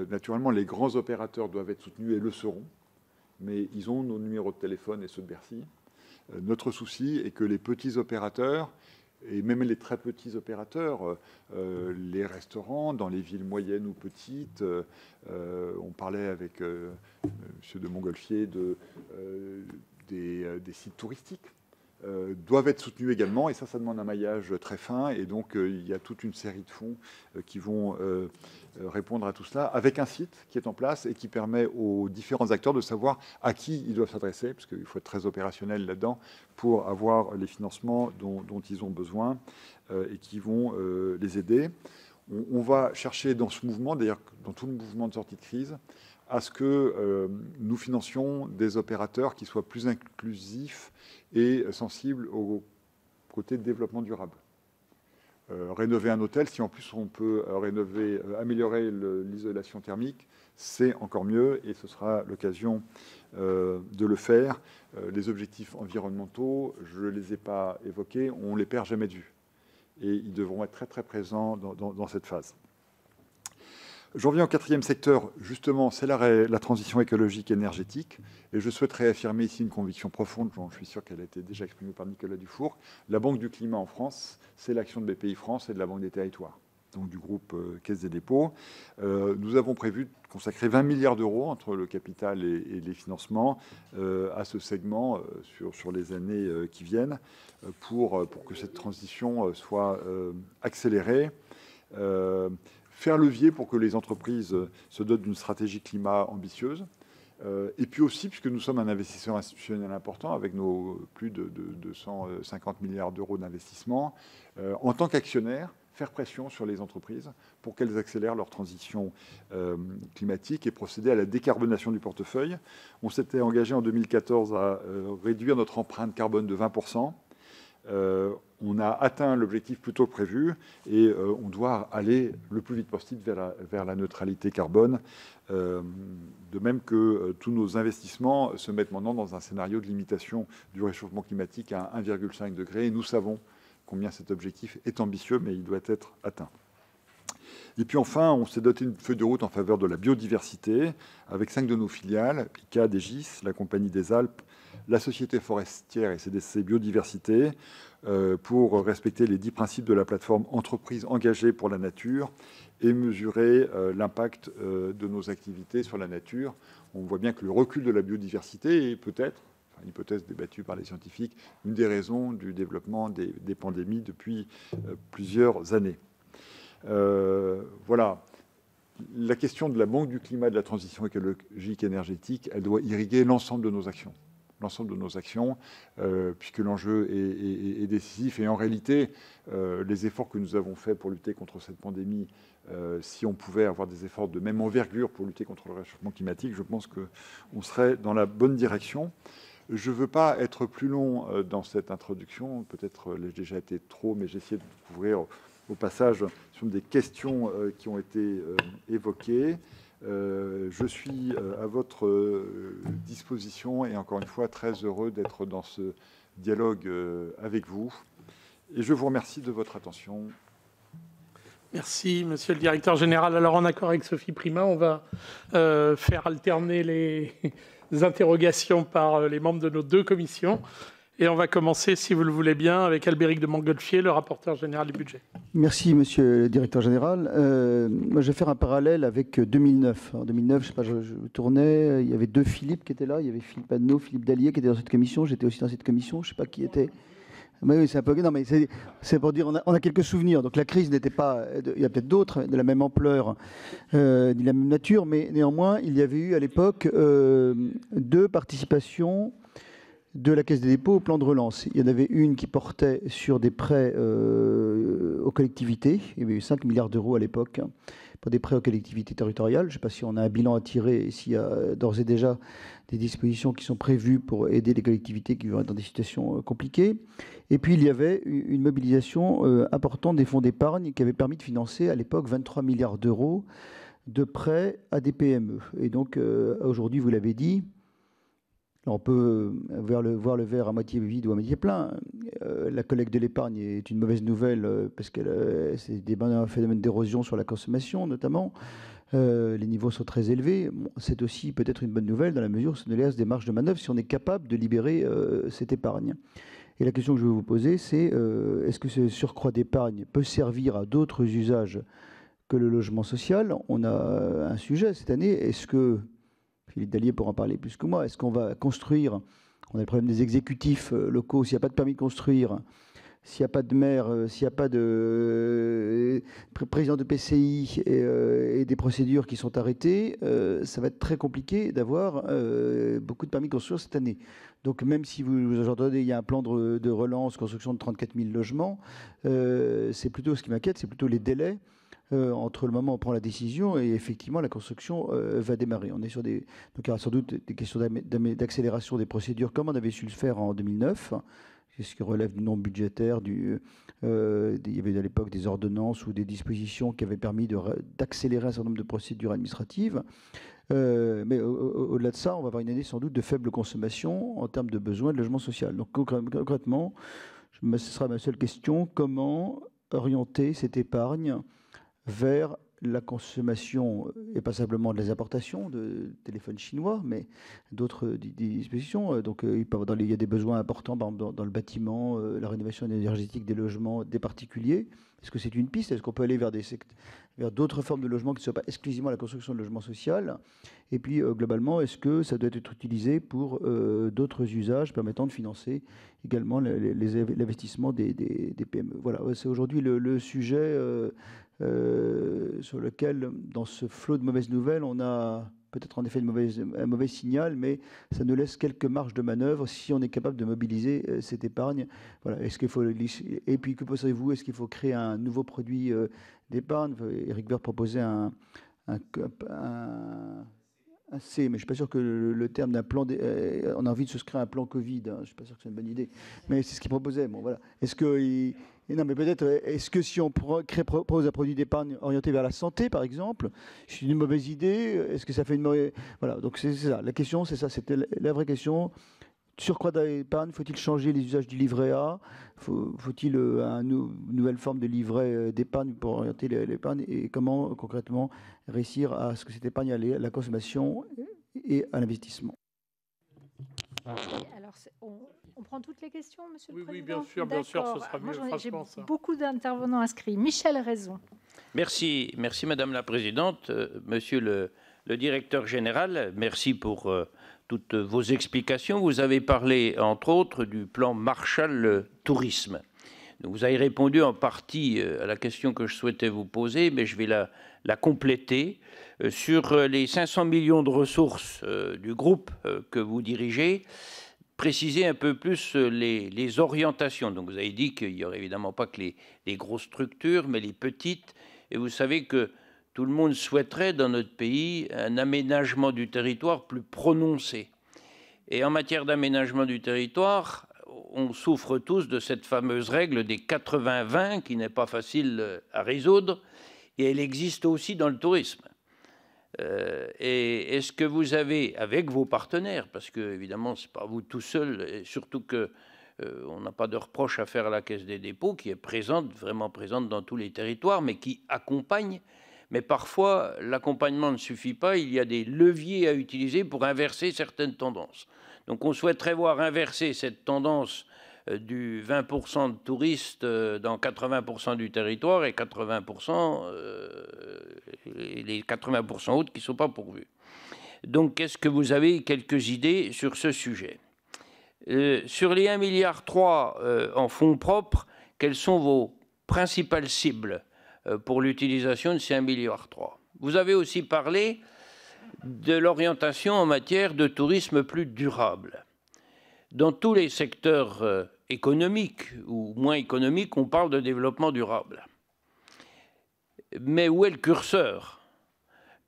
naturellement, les grands opérateurs doivent être soutenus et le seront, mais ils ont nos numéros de téléphone et ceux de Bercy. Notre souci est que les petits opérateurs, et même les très petits opérateurs, les restaurants dans les villes moyennes ou petites, on parlait avec M. de Montgolfier des sites touristiques, doivent être soutenus également, et ça demande un maillage très fin, et donc il y a toute une série de fonds qui vont répondre à tout cela, avec un site qui est en place et qui permet aux différents acteurs de savoir à qui ils doivent s'adresser, parce qu'il faut être très opérationnel là-dedans, pour avoir les financements dont ils ont besoin et qui vont les aider. On va chercher dans ce mouvement, d'ailleurs dans tout le mouvement de sortie de crise, à ce que nous financions des opérateurs qui soient plus inclusifs et sensibles au côté de développement durable. Rénover un hôtel, si en plus on peut améliorer l'isolation thermique, c'est encore mieux et ce sera l'occasion de le faire. Les objectifs environnementaux, je ne les ai pas évoqués, on ne les perd jamais de vue. Et ils devront être très très présents dans cette phase. J'en viens au 4e secteur, justement, c'est la transition écologique et énergétique. Et je souhaite réaffirmer ici une conviction profonde, je suis sûr qu'elle a été déjà exprimée par Nicolas Dufourcq. La Banque du climat en France, c'est l'action de BPI France et de la Banque des territoires, donc du groupe Caisse des dépôts. Nous avons prévu de consacrer 20 milliards d'euros entre le capital et les financements à ce segment sur les années qui viennent pour que cette transition soit accélérée. Faire levier pour que les entreprises se dotent d'une stratégie climat ambitieuse. Et puis aussi, puisque nous sommes un investisseur institutionnel important, avec nos plus de 250 milliards d'euros d'investissement, en tant qu'actionnaire, faire pression sur les entreprises pour qu'elles accélèrent leur transition climatique et procéder à la décarbonation du portefeuille. On s'était engagé en 2014 à réduire notre empreinte carbone de 20%. On a atteint l'objectif plus tôt que prévu et on doit aller le plus vite possible vers la neutralité carbone. De même que tous nos investissements se mettent maintenant dans un scénario de limitation du réchauffement climatique à 1,5 degré. Et nous savons combien cet objectif est ambitieux, mais il doit être atteint. Et puis enfin, on s'est doté d'une feuille de route en faveur de la biodiversité avec 5 de nos filiales, ICAD, Aegis, la Compagnie des Alpes, la Société forestière et CDC Biodiversité, pour respecter les 10 principes de la plateforme Entreprises engagées pour la nature et mesurer l'impact de nos activités sur la nature. On voit bien que le recul de la biodiversité est peut-être, une hypothèse débattue par les scientifiques, une des raisons du développement des pandémies depuis plusieurs années. Voilà. la question de la banque du climat et de la transition écologique et énergétique, elle doit irriguer l'ensemble de nos actions. Puisque l'enjeu est décisif. Et en réalité, les efforts que nous avons faits pour lutter contre cette pandémie, si on pouvait avoir des efforts de même envergure pour lutter contre le réchauffement climatique, je pense qu'on serait dans la bonne direction. Je ne veux pas être plus long dans cette introduction. Peut-être l'ai-je déjà été trop, mais j'ai essayé de couvrir au passage sur des questions qui ont été évoquées. Je suis à votre disposition et encore une fois très heureux d'être dans ce dialogue avec vous. Et je vous remercie de votre attention. Merci, Monsieur le Directeur Général. Alors, en accord avec Sophie Primas, on va faire alterner les interrogations par les membres de nos deux commissions. Et on va commencer, si vous le voulez bien, avec Albéric de Montgolfier, le rapporteur général du budget. Merci, Monsieur le Directeur Général. Moi, je vais faire un parallèle avec 2009. En 2009, je sais pas, je tournais, il y avait deux Philippe qui étaient là. Il y avait Philippe Adnaud, Philippe Dallier qui étaient dans cette commission. J'étais aussi dans cette commission. Je ne sais pas qui était. Mais oui, c'est un peu. Non, mais c'est pour dire, on a quelques souvenirs. Donc la crise n'était pas. Il y a peut-être d'autres de la même ampleur, de la même nature, mais néanmoins, il y avait eu à l'époque deux participations de la Caisse des dépôts au plan de relance. Il y en avait une qui portait sur des prêts aux collectivités. Il y avait eu 5 milliards d'euros à l'époque pour des prêts aux collectivités territoriales. Je ne sais pas si on a un bilan à tirer et s'il y a d'ores et déjà des dispositions qui sont prévues pour aider les collectivités qui vont être dans des situations compliquées. Et puis il y avait une mobilisation importante des fonds d'épargne qui avait permis de financer à l'époque 23 milliards d'euros de prêts à des PME. Et donc aujourd'hui, vous l'avez dit, on peut voir le verre à moitié vide ou à moitié plein. La collecte de l'épargne est une mauvaise nouvelle parce que c'est un phénomène d'érosion sur la consommation notamment. Les niveaux sont très élevés. Bon, c'est aussi peut-être une bonne nouvelle dans la mesure où ça nous laisse des marges de manœuvre si on est capable de libérer cette épargne. Et la question que je veux vous poser, c'est est-ce que ce surcroît d'épargne peut servir à d'autres usages que le logement social? On a un sujet cette année. Est-ce que Philippe Dallier pourra en parler plus que moi. Est-ce qu'on va construire? On a le problème des exécutifs locaux. S'il n'y a pas de permis de construire, s'il n'y a pas de maire, s'il n'y a pas de président de PCI et des procédures qui sont arrêtées, ça va être très compliqué d'avoir beaucoup de permis de construire cette année. Donc même si vous entendez, il y a un plan de relance, construction de 34 000 logements, c'est plutôt ce qui m'inquiète, c'est plutôt les délais entre le moment où on prend la décision et effectivement la construction va démarrer. On est sur donc il y aura sans doute des questions d'accélération des procédures comme on avait su le faire en 2009. C'est ce qui relève du nombre budgétaire. Il y avait à l'époque des ordonnances ou des dispositions qui avaient permis d'accélérer un certain nombre de procédures administratives. Mais au-delà de ça, on va avoir une année sans doute de faible consommation en termes de besoins de logement social. Donc concrètement, ce sera ma seule question, comment orienter cette épargne vers la consommation, et pas simplement de les importations de téléphones chinois, mais d'autres dispositions. Donc il y a des besoins importants par exemple, dans le bâtiment, la rénovation énergétique des logements des particuliers. Est-ce que c'est une piste? Est-ce qu'on peut aller vers d'autres formes de logements qui ne soient pas exclusivement la construction de logements sociaux? Et puis globalement, est-ce que ça doit être utilisé pour d'autres usages permettant de financer également l'investissement des PME? Voilà, c'est aujourd'hui le sujet sur lequel, dans ce flot de mauvaises nouvelles, on a peut-être en effet un mauvais signal, mais ça nous laisse quelques marges de manœuvre si on est capable de mobiliser cette épargne. Voilà. Est-ce qu'il faut, et puis que pensez-vous? Est-ce qu'il faut créer un nouveau produit d'épargne? Éric Woerth proposait un C, mais je ne suis pas sûr que le terme d'un plan, on a envie de souscrire un plan Covid, hein, je ne suis pas sûr que c'est une bonne idée, mais c'est ce qu'il proposait. Bon, voilà. Est-ce que non, mais peut-être, est-ce que si on propose un produit d'épargne orienté vers la santé, par exemple, c'est une mauvaise idée? Est-ce que ça fait une mauvaise... Voilà, donc c'est ça. La question, c'est ça, c'était la vraie question. Surcroît d'épargne, faut-il changer les usages du livret A? Faut-il une nouvelle forme de livret d'épargne pour orienter l'épargne? Et comment, concrètement, réussir à ce que cette épargne aille à la consommation et à l'investissement? Alors, on prend toutes les questions, Monsieur le Président? Oui, bien sûr, ce sera mieux. J'ai beaucoup d'intervenants inscrits. Michel Raison. Merci, Madame la Présidente. Monsieur le Directeur Général, merci pour toutes vos explications. Vous avez parlé, entre autres, du plan Marshall Tourisme. Vous avez répondu en partie à la question que je souhaitais vous poser, mais je vais la compléter. Sur les 500 millions de ressources du groupe que vous dirigez, préciser un peu plus les orientations. Donc vous avez dit qu'il n'y aurait évidemment pas que les grosses structures, mais les petites. Et vous savez que tout le monde souhaiterait dans notre pays un aménagement du territoire plus prononcé. Et en matière d'aménagement du territoire, on souffre tous de cette fameuse règle des 80-20 qui n'est pas facile à résoudre. Et elle existe aussi dans le tourisme. Et est-ce que vous avez, avec vos partenaires, parce que évidemment c'est pas vous tout seul, et surtout que on n'a pas de reproche à faire à la Caisse des dépôts, qui est présente, vraiment présente dans tous les territoires, mais qui accompagne. Mais parfois l'accompagnement ne suffit pas, il y a des leviers à utiliser pour inverser certaines tendances. Donc on souhaiterait voir inverser cette tendance du 20% de touristes dans 80% du territoire et 80%, les 80% autres qui ne sont pas pourvus. Donc, est-ce que vous avez quelques idées sur ce sujet? Sur les 1,3 milliard en fonds propres, quelles sont vos principales cibles pour l'utilisation de ces 1,3 milliard? Vous avez aussi parlé de l'orientation en matière de tourisme plus durable. Dans tous les secteurs économiques ou moins économiques, on parle de développement durable. Mais où est le curseur?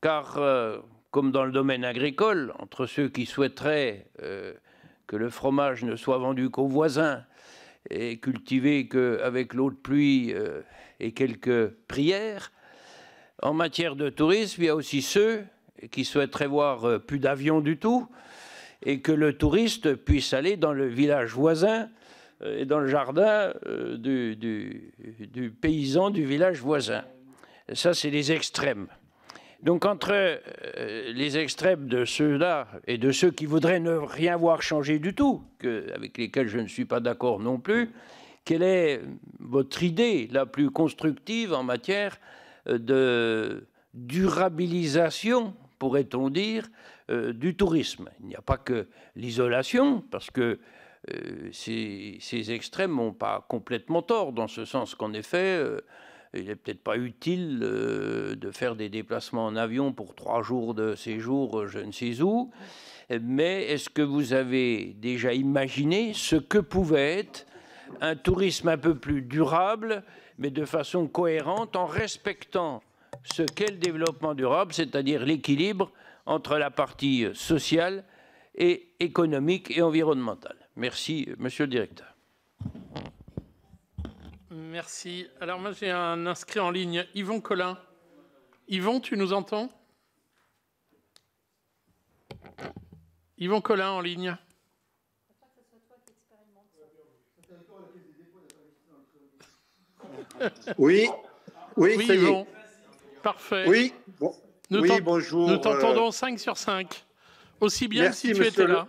Car, comme dans le domaine agricole, entre ceux qui souhaiteraient que le fromage ne soit vendu qu'aux voisins et cultivé qu'avec l'eau de pluie et quelques prières, en matière de tourisme, il y a aussi ceux qui souhaiteraient voir plus d'avions du tout, et que le touriste puisse aller dans le village voisin et dans le jardin du paysan du village voisin. Ça, c'est les extrêmes. Donc, entre les extrêmes de ceux-là et de ceux qui voudraient ne rien voir changer du tout, avec lesquels je ne suis pas d'accord non plus, quelle est votre idée la plus constructive en matière de durabilisation, pourrait-on dire, du tourisme? Il n'y a pas que l'isolation, parce que ces extrêmes n'ont pas complètement tort, dans ce sens qu'en effet, il n'est peut-être pas utile de faire des déplacements en avion pour 3 jours de séjour, je ne sais où, mais est-ce que vous avez déjà imaginé ce que pouvait être un tourisme un peu plus durable, mais de façon cohérente, en respectant ce qu'est le développement durable, c'est-à-dire l'équilibre entre la partie sociale et économique et environnementale? Merci, monsieur le directeur. Merci. Alors moi, j'ai un inscrit en ligne, Yvon Collin. Yvon, tu nous entends? Yvon Collin en ligne. Oui, oui, ça y Yvon. est. Parfait. Oui, bon. Bonjour. Nous t'entendons 5 sur 5. Aussi bien que si tu étais là.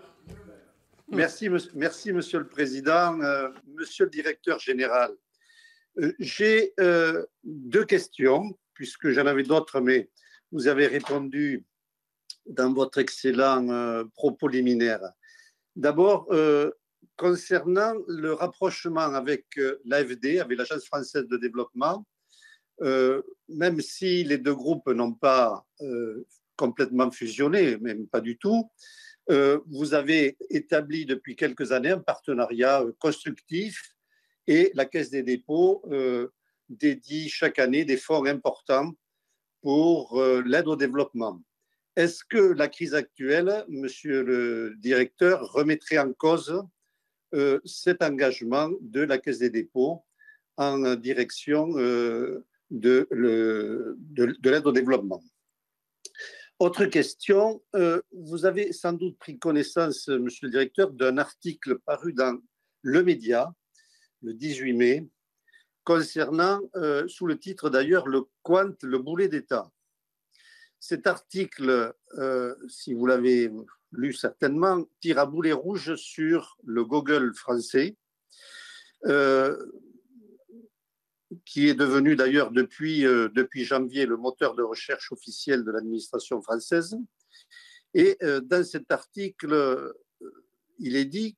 Merci, monsieur le Président. Monsieur le Directeur Général, j'ai 2 questions, puisque j'en avais d'autres, mais vous avez répondu dans votre excellent propos liminaire. D'abord, concernant le rapprochement avec l'AFD, avec l'Agence française de développement, même si les 2 groupes n'ont pas complètement fusionné, même pas du tout, vous avez établi depuis quelques années un partenariat constructif et la Caisse des dépôts dédie chaque année des fonds importants pour l'aide au développement. Est-ce que la crise actuelle, monsieur le directeur, remettrait en cause cet engagement de la Caisse des dépôts en direction de l'aide au développement? Autre question, vous avez sans doute pris connaissance, monsieur le directeur, d'un article paru dans Le Média, le 18 mai, concernant, sous le titre d'ailleurs, le Quant, le boulet d'État. Cet article, si vous l'avez lu certainement, tire à boulet rouge sur le Google français, qui est devenu d'ailleurs depuis janvier le moteur de recherche officiel de l'administration française. Et dans cet article, il est dit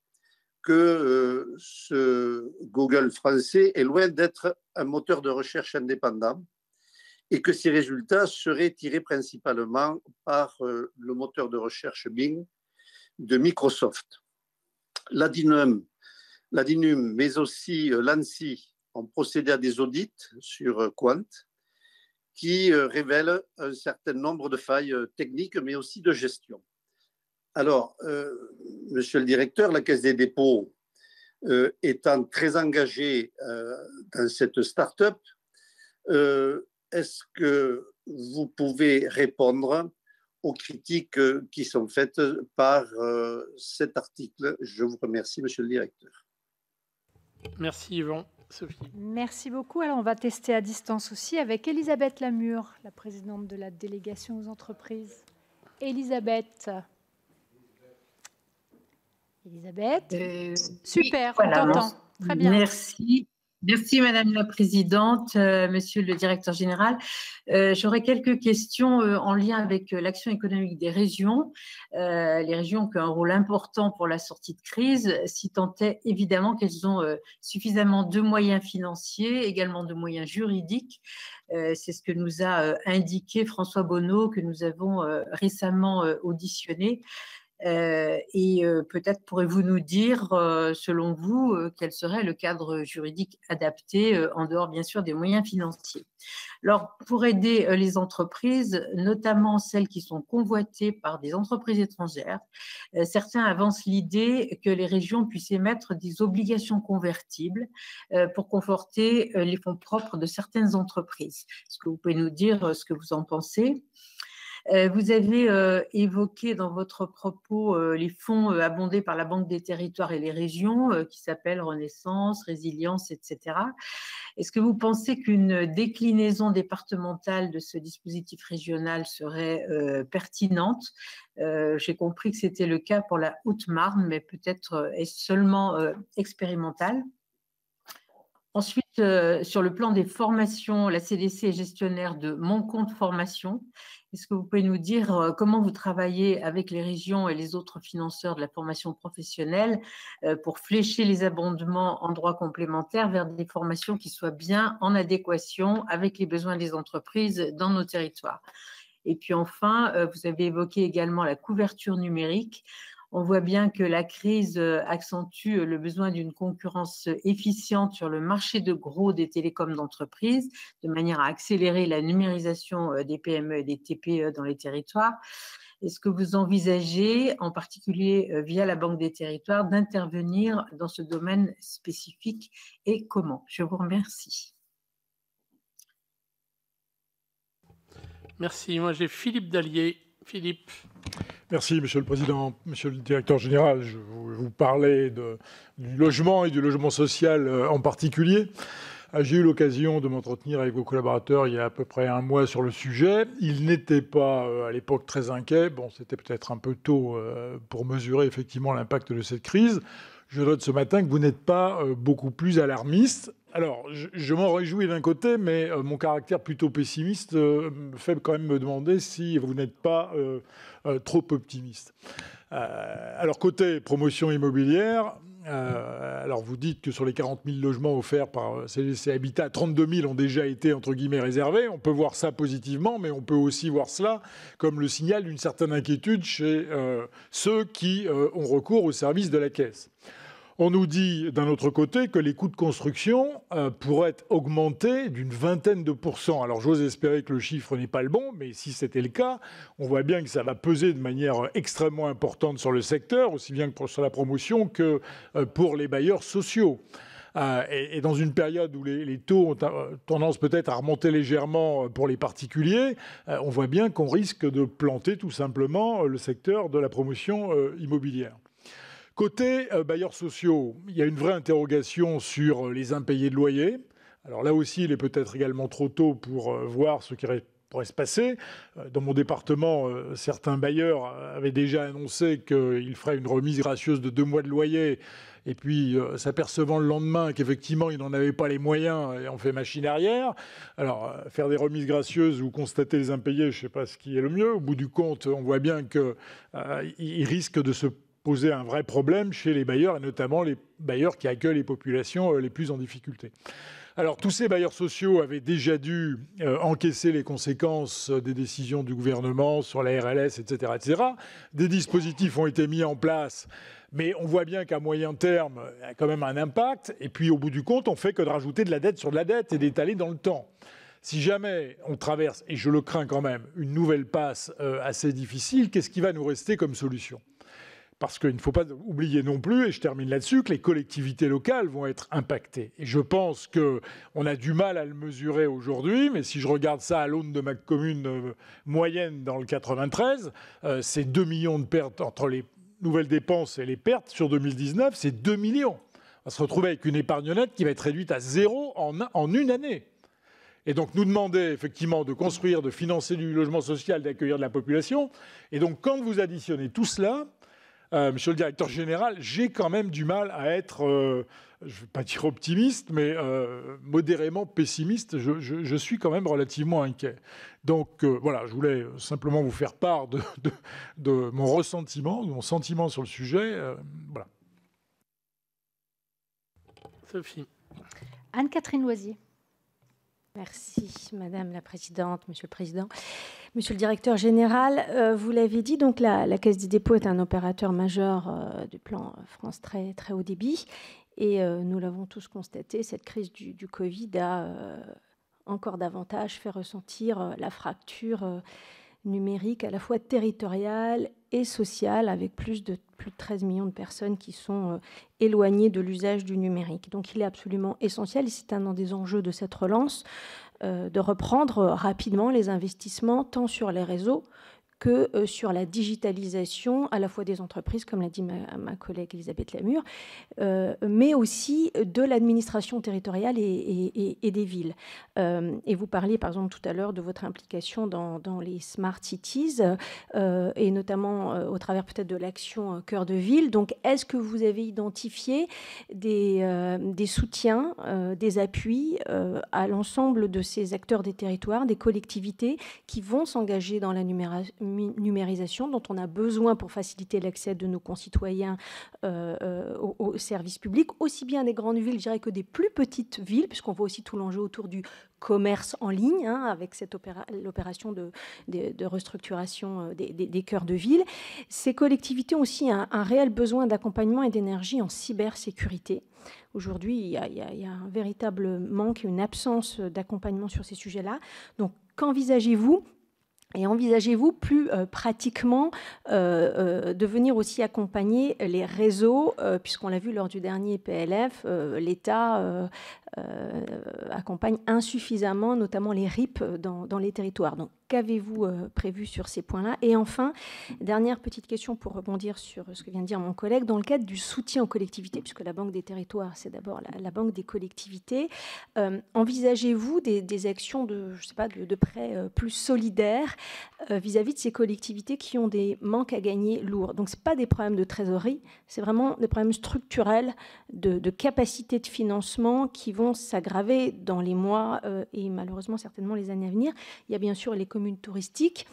que ce Google français est loin d'être un moteur de recherche indépendant. et que ces résultats seraient tirés principalement par le moteur de recherche Bing de Microsoft. L'ADINUM, mais aussi l'ANSSI ont procédé à des audits sur Quant qui révèlent un certain nombre de failles techniques, mais aussi de gestion. Alors, monsieur le directeur, la Caisse des dépôts étant très engagée dans cette start-up, est-ce que vous pouvez répondre aux critiques qui sont faites par cet article? Je vous remercie, monsieur le directeur. Merci Yvan. Sophie. Merci beaucoup. Alors, on va tester à distance aussi avec Elisabeth Lamure, la présidente de la délégation aux entreprises. Elisabeth. Super, oui, voilà, on t'entend. Très bien. Merci. Merci Madame la Présidente, Monsieur le Directeur Général. J'aurais quelques questions en lien avec l'action économique des régions. Les régions ont un rôle important pour la sortie de crise, si tant est évidemment qu'elles ont suffisamment de moyens financiers, également de moyens juridiques. C'est ce que nous a indiqué François Bonneau, que nous avons récemment auditionné. Peut-être pourrez-vous nous dire, selon vous, quel serait le cadre juridique adapté, en dehors bien sûr des moyens financiers. Alors, pour aider les entreprises, notamment celles qui sont convoitées par des entreprises étrangères, certains avancent l'idée que les régions puissent émettre des obligations convertibles pour conforter les fonds propres de certaines entreprises. Est-ce que vous pouvez nous dire ce que vous en pensez ? Vous avez évoqué dans votre propos les fonds abondés par la Banque des territoires et les régions qui s'appellent Renaissance, Résilience, etc. Est-ce que vous pensez qu'une déclinaison départementale de ce dispositif régional serait pertinente? J'ai compris que c'était le cas pour la Haute-Marne, mais peut-être est-ce seulement expérimental? Ensuite, sur le plan des formations, la CDC est gestionnaire de Mon Compte Formation. Est-ce que vous pouvez nous dire comment vous travaillez avec les régions et les autres financeurs de la formation professionnelle pour flécher les abondements en droits complémentaires vers des formations qui soient bien en adéquation avec les besoins des entreprises dans nos territoires? Et puis enfin, vous avez évoqué également la couverture numérique. On voit bien que la crise accentue le besoin d'une concurrence efficiente sur le marché de gros des télécoms d'entreprise, de manière à accélérer la numérisation des PME et des TPE dans les territoires. Est-ce que vous envisagez, en particulier via la Banque des territoires, d'intervenir dans ce domaine spécifique et comment? Je vous remercie. Merci. Moi, j'ai Philippe Dallier. Philippe. Merci, Monsieur le Président. Monsieur le Directeur Général, je vous parlais du logement et du logement social en particulier. J'ai eu l'occasion de m'entretenir avec vos collaborateurs il y a à peu près un mois sur le sujet. Ils n'étaient pas à l'époque très inquiets. Bon, c'était peut-être un peu tôt pour mesurer effectivement l'impact de cette crise. Je note ce matin que vous n'êtes pas beaucoup plus alarmiste. Alors, je m'en réjouis d'un côté, mais mon caractère plutôt pessimiste me fait quand même me demander si vous n'êtes pas trop optimiste. Alors, côté promotion immobilière, alors vous dites que sur les 40 000 logements offerts par CDC Habitat, 32 000 ont déjà été, entre guillemets, réservés. On peut voir ça positivement, mais on peut aussi voir cela comme le signal d'une certaine inquiétude chez ceux qui ont recours au service de la Caisse. On nous dit, d'un autre côté, que les coûts de construction pourraient augmenter d'une vingtaine de %. Alors, j'ose espérer que le chiffre n'est pas le bon, mais si c'était le cas, on voit bien que ça va peser de manière extrêmement importante sur le secteur, aussi bien que sur la promotion que pour les bailleurs sociaux. Et dans une période où les taux ont tendance peut-être à remonter légèrement pour les particuliers, on voit bien qu'on risque de planter tout simplement le secteur de la promotion immobilière. Côté bailleurs sociaux, il y a une vraie interrogation sur les impayés de loyer. Alors là aussi, il est peut-être également trop tôt pour voir ce qui pourrait se passer. Dans mon département, certains bailleurs avaient déjà annoncé qu'ils feraient une remise gracieuse de 2 mois de loyer. Et puis, s'apercevant le lendemain qu'effectivement, ils n'en avaient pas les moyens, et on fait machine arrière. Alors, faire des remises gracieuses ou constater les impayés, je ne sais pas ce qui est le mieux. Au bout du compte, on voit bien qu'ils risquent de se poser un vrai problème chez les bailleurs, et notamment les bailleurs qui accueillent les populations les plus en difficulté. Alors, tous ces bailleurs sociaux avaient déjà dû encaisser les conséquences des décisions du gouvernement sur la RLS, etc., etc. Des dispositifs ont été mis en place, mais on voit bien qu'à moyen terme, il y a quand même un impact. Et puis, au bout du compte, on fait que de rajouter de la dette sur de la dette et d'étaler dans le temps. Si jamais on traverse, et je le crains quand même, une nouvelle passe assez difficile, qu'est-ce qui va nous rester comme solution ? Parce qu'il ne faut pas oublier non plus, et je termine là-dessus, que les collectivités locales vont être impactées. Et je pense qu'on a du mal à le mesurer aujourd'hui, mais si je regarde ça à l'aune de ma commune moyenne dans le 93, c'est 2 millions de pertes entre les nouvelles dépenses et les pertes sur 2019, c'est 2 millions. On va se retrouver avec une épargne nette qui va être réduite à zéro en une année. Et donc nous demander effectivement de construire, de financer du logement social, d'accueillir de la population. Et donc quand vous additionnez tout cela, Monsieur le directeur général, j'ai quand même du mal à être, je ne vais pas dire optimiste, mais modérément pessimiste. Je suis quand même relativement inquiet. Donc voilà, je voulais simplement vous faire part de mon ressentiment, de mon sentiment sur le sujet. Voilà. Sophie. Anne-Catherine Loisier. Merci, Madame la Présidente, Monsieur le Président. Monsieur le Directeur Général, vous l'avez dit, donc la Caisse des dépôts est un opérateur majeur du plan France très, très haut débit. Et nous l'avons tous constaté, cette crise du Covid a encore davantage fait ressentir la fracture numérique à la fois territoriale et sociale, avec plus de 13 millions de personnes qui sont éloignées de l'usage du numérique. Donc il est absolument essentiel, et c'est un des enjeux de cette relance, de reprendre rapidement les investissements tant sur les réseaux que sur la digitalisation à la fois des entreprises, comme l'a dit ma collègue Elisabeth Lamure, mais aussi de l'administration territoriale et des villes. Et vous parliez par exemple tout à l'heure de votre implication dans les Smart Cities, et notamment au travers peut-être de l'action Cœur de Ville. Donc est-ce que vous avez identifié des soutiens, des appuis à l'ensemble de ces acteurs des territoires, des collectivités qui vont s'engager dans la numérisation dont on a besoin pour faciliter l'accès de nos concitoyens aux services publics, aussi bien des grandes villes, je dirais, que des plus petites villes, puisqu'on voit aussi tout l'enjeu autour du commerce en ligne, avec l'opération de restructuration des cœurs de ville. Ces collectivités ont aussi un réel besoin d'accompagnement et d'énergie en cybersécurité. Aujourd'hui, il y a un véritable manque, une absence d'accompagnement sur ces sujets-là. Donc, qu'envisagez-vous ? Et envisagez-vous plus pratiquement de venir aussi accompagner les réseaux, puisqu'on l'a vu lors du dernier PLF, l'État accompagne insuffisamment, notamment les RIP dans les territoires. Donc, qu'avez-vous prévu sur ces points-là? Et enfin, dernière petite question pour rebondir sur ce que vient de dire mon collègue, dans le cadre du soutien aux collectivités, puisque la Banque des territoires, c'est d'abord la Banque des collectivités, envisagez-vous des actions de prêts plus solidaires vis-à-vis de ces collectivités qui ont des manques à gagner lourds? Donc, ce n'est pas des problèmes de trésorerie, c'est vraiment des problèmes structurels de capacité de financement qui vont s'aggraver dans les mois et malheureusement certainement les années à venir. Il y a bien sûr les communes touristiques,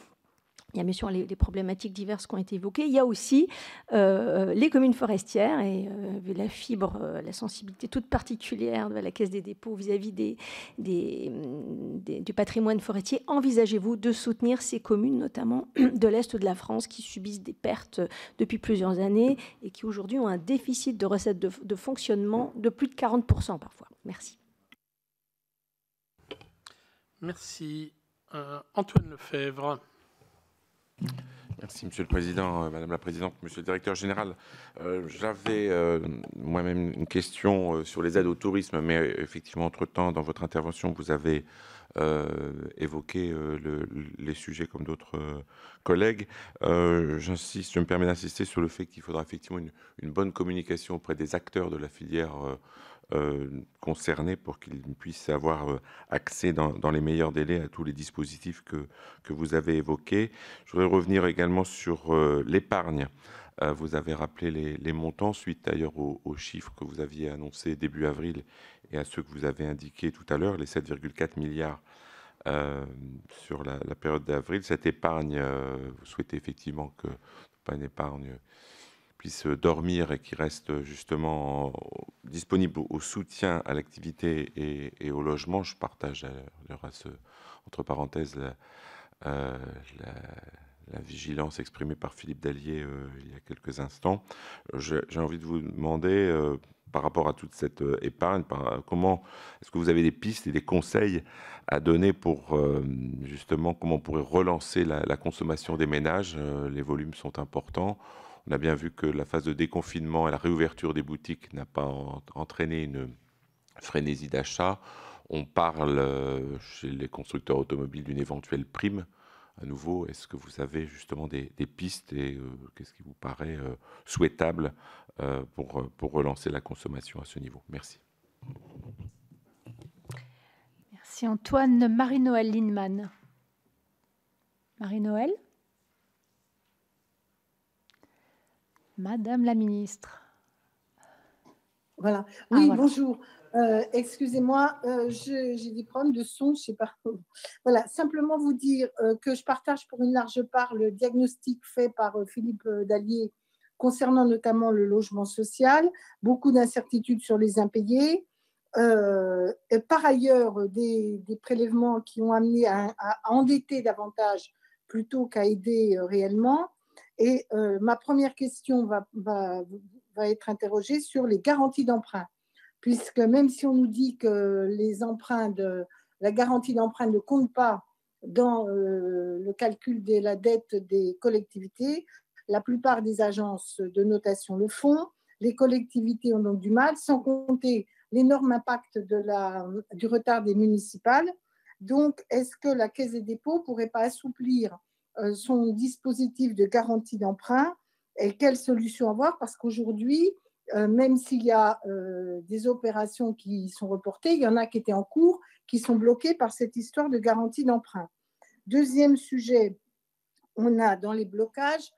il y a bien sûr les problématiques diverses qui ont été évoquées. Il y a aussi les communes forestières et vu la fibre, la sensibilité toute particulière de la Caisse des dépôts vis-à-vis du patrimoine forestier. Envisagez-vous de soutenir ces communes, notamment de l'Est de la France, qui subissent des pertes depuis plusieurs années et qui aujourd'hui ont un déficit de recettes de fonctionnement de plus de 40% parfois? Merci. Merci. Antoine Lefebvre. Merci, Monsieur le Président, Madame la Présidente, Monsieur le Directeur Général. J'avais moi-même une question sur les aides au tourisme, mais effectivement, entre-temps, dans votre intervention, vous avez évoqué les sujets comme d'autres collègues. Je me permets d'insister sur le fait qu'il faudra effectivement une bonne communication auprès des acteurs de la filière concernés pour qu'ils puissent avoir accès dans les meilleurs délais à tous les dispositifs que vous avez évoqués. Je voudrais revenir également sur l'épargne. Vous avez rappelé les montants, suite d'ailleurs aux chiffres que vous aviez annoncés début avril et à ceux que vous avez indiqués tout à l'heure, les 7,4 milliards sur la période d'avril. Cette épargne, vous souhaitez effectivement que pas une épargne puissent dormir et qui restent justement disponibles au soutien à l'activité et au logement. Je partage entre parenthèses la vigilance exprimée par Philippe Dallier il y a quelques instants. J'ai envie de vous demander, par rapport à toute cette épargne, est-ce que vous avez des pistes et des conseils à donner pour justement comment on pourrait relancer la consommation des ménages? Les volumes sont importants. On a bien vu que la phase de déconfinement et la réouverture des boutiques n'a pas entraîné une frénésie d'achat. On parle chez les constructeurs automobiles d'une éventuelle prime. À nouveau, est-ce que vous avez justement des pistes et qu'est-ce qui vous paraît souhaitable pour relancer la consommation à ce niveau? Merci. Merci Antoine. Marie-Noëlle Lienemann. Marie-Noëlle? Madame la ministre. Voilà. Oui, voilà. Bonjour. Excusez-moi, j'ai des problèmes de son, je ne sais pas. Voilà, simplement vous dire que je partage pour une large part le diagnostic fait par Philippe Dallier concernant notamment le logement social, beaucoup d'incertitudes sur les impayés. Et par ailleurs, des prélèvements qui ont amené à endetter davantage plutôt qu'à aider réellement. Et ma première question va être interrogée sur les garanties d'emprunt, puisque même si on nous dit que la garantie d'emprunt ne compte pas dans le calcul de la dette des collectivités, la plupart des agences de notation le font. Les collectivités ont donc du mal, sans compter l'énorme impact du retard des municipales. Donc, est-ce que la Caisse des dépôts ne pourrait pas assouplir son dispositif de garantie d'emprunt et quelles solutions avoir? Parce qu'aujourd'hui, même s'il y a des opérations qui sont reportées, il y en a qui étaient en cours, qui sont bloquées par cette histoire de garantie d'emprunt. Deuxième sujet, on a dans les blocages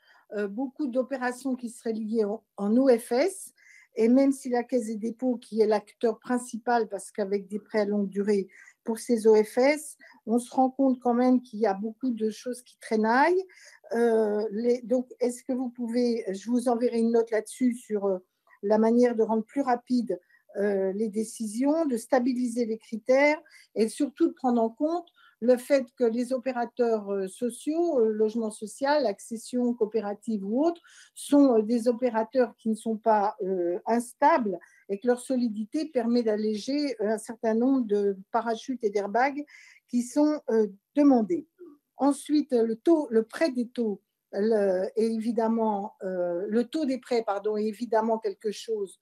beaucoup d'opérations qui seraient liées en OFS, et même si la Caisse des dépôts, qui est l'acteur principal, parce qu'avec des prêts à longue durée pour ces OFS, on se rend compte quand même qu'il y a beaucoup de choses qui traînaillent. Donc, est-ce que vous pouvez, je vous enverrai une note là-dessus sur la manière de rendre plus rapide les décisions, de stabiliser les critères et surtout de prendre en compte le fait que les opérateurs sociaux, logement social, accession coopérative ou autres, sont des opérateurs qui ne sont pas instables et que leur solidité permet d'alléger un certain nombre de parachutes et d'airbags qui sont demandés. Ensuite, le prêt des taux est évidemment, le taux des prêts, pardon, est évidemment quelque chose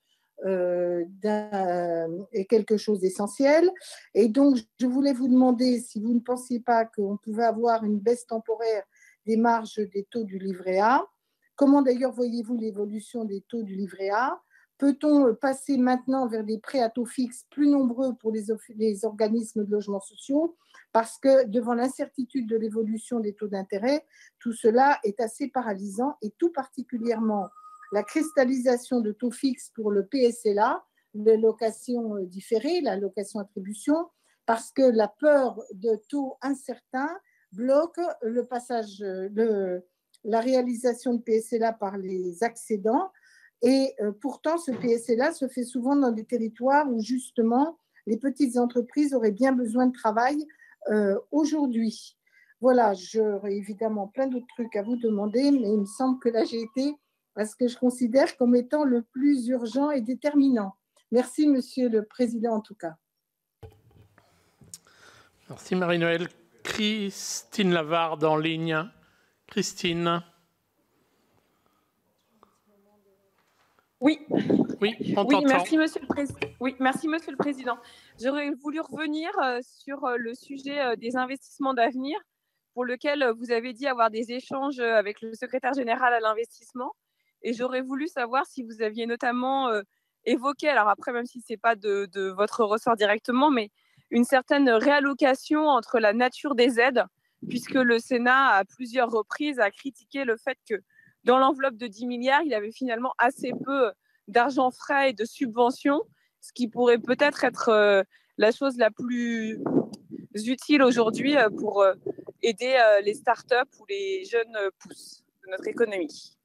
d'essentiel. Et donc, je voulais vous demander si vous ne pensiez pas qu'on pouvait avoir une baisse temporaire des marges des taux du livret A. Comment d'ailleurs voyez-vous l'évolution des taux du livret A? Peut-on passer maintenant vers des prêts à taux fixe plus nombreux pour les organismes de logements sociaux? Parce que devant l'incertitude de l'évolution des taux d'intérêt, tout cela est assez paralysant et tout particulièrement la cristallisation de taux fixes pour le PSLA, les locations différées, la location attribution, parce que la peur de taux incertains bloque le passage, la réalisation de PSLA par les accédants. Et pourtant, ce PSLA se fait souvent dans des territoires où justement les petites entreprises auraient bien besoin de travail aujourd'hui. Voilà, j'aurais évidemment plein d'autres trucs à vous demander, mais il me semble que là j'ai été à ce que je considère comme étant le plus urgent et déterminant. Merci, Monsieur le Président, en tout cas. Merci, Marie-Noëlle. Christine Lavarde en ligne. Christine. Oui. Oui, on t'entend. Merci, Monsieur le Président. J'aurais voulu revenir sur le sujet des investissements d'avenir, pour lequel vous avez dit avoir des échanges avec le secrétaire général à l'investissement. Et j'aurais voulu savoir si vous aviez notamment évoqué, alors après, même si ce n'est pas de votre ressort directement, mais une certaine réallocation entre la nature des aides, puisque le Sénat, à plusieurs reprises, a critiqué le fait que dans l'enveloppe de 10 milliards, il avait finalement assez peu d'argent frais et de subventions, ce qui pourrait peut-être être la chose la plus utile aujourd'hui pour aider les startups ou les jeunes pousses de notre économie.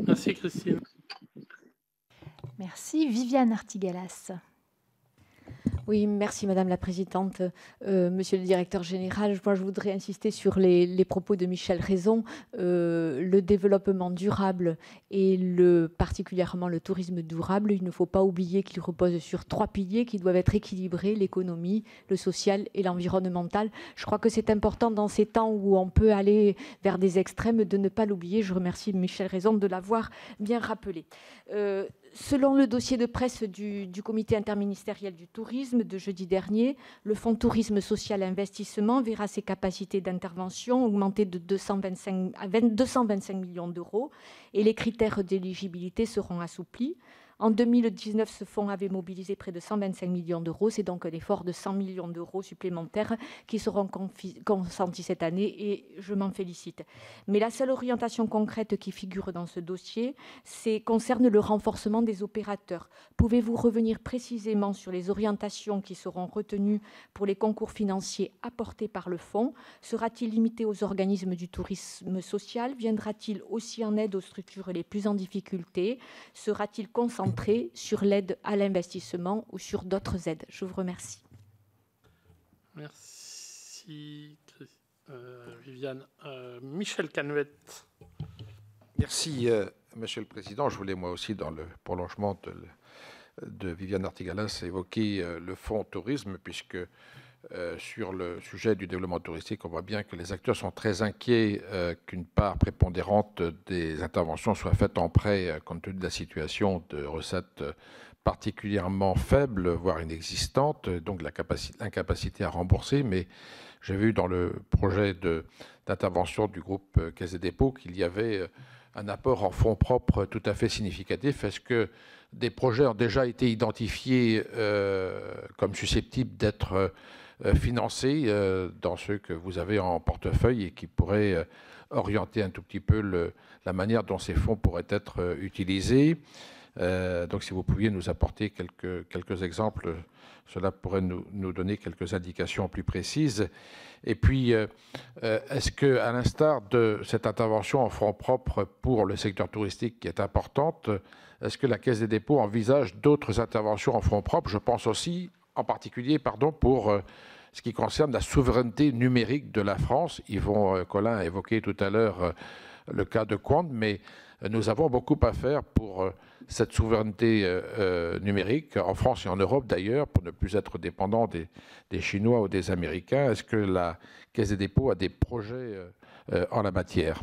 Merci Christine. Merci. Viviane Artigalas. Oui, merci Madame la Présidente. Monsieur le Directeur Général, moi je voudrais insister sur les propos de Michel Raison. Le développement durable et particulièrement le tourisme durable, il ne faut pas oublier qu'il repose sur 3 piliers qui doivent être équilibrés, l'économie, le social et l'environnemental. Je crois que c'est important dans ces temps où on peut aller vers des extrêmes de ne pas l'oublier. Je remercie Michel Raison de l'avoir bien rappelé. Selon le dossier de presse du comité interministériel du tourisme de jeudi dernier, le fonds tourisme social investissement verra ses capacités d'intervention augmenter de 225 millions d'euros et les critères d'éligibilité seront assouplis. En 2019, ce fonds avait mobilisé près de 125 millions d'euros. C'est donc un effort de 100 millions d'euros supplémentaires qui seront consentis cette année et je m'en félicite. Mais la seule orientation concrète qui figure dans ce dossier concerne le renforcement des opérateurs. Pouvez-vous revenir précisément sur les orientations qui seront retenues pour les concours financiers apportés par le fonds? Sera-t-il limité aux organismes du tourisme social? Viendra-t-il aussi en aide aux structures les plus en difficulté? Sera-t-il concentré sur l'aide à l'investissement ou sur d'autres aides? Je vous remercie. Merci Viviane. Michel Canuet. Merci Monsieur le Président. Je voulais moi aussi, dans le prolongement de Viviane Artigalas, évoquer le fonds tourisme, puisque sur le sujet du développement touristique, on voit bien que les acteurs sont très inquiets qu'une part prépondérante des interventions soit faite en prêt, compte tenu de la situation de recettes particulièrement faibles, voire inexistantes, donc l'incapacité à rembourser. Mais j'ai vu dans le projet d'intervention du groupe Caisse des dépôts qu'il y avait un apport en fonds propres tout à fait significatif. Est-ce que des projets ont déjà été identifiés comme susceptibles d'être financés dans ceux que vous avez en portefeuille et qui pourraient orienter un tout petit peu la manière dont ces fonds pourraient être utilisés? Donc si vous pouviez nous apporter quelques exemples, cela pourrait nous donner quelques indications plus précises. Et puis, est-ce que, à l'instar de cette intervention en fonds propres pour le secteur touristique qui est importante, est-ce que la Caisse des dépôts envisage d'autres interventions en fonds propres? Je pense aussi, en particulier, pour ce qui concerne la souveraineté numérique de la France. Yvon Collin a évoqué tout à l'heure le cas de Quant, mais nous avons beaucoup à faire pour cette souveraineté numérique, en France et en Europe d'ailleurs, pour ne plus être dépendant des Chinois ou des Américains. Est-ce que la Caisse des dépôts a des projets en la matière?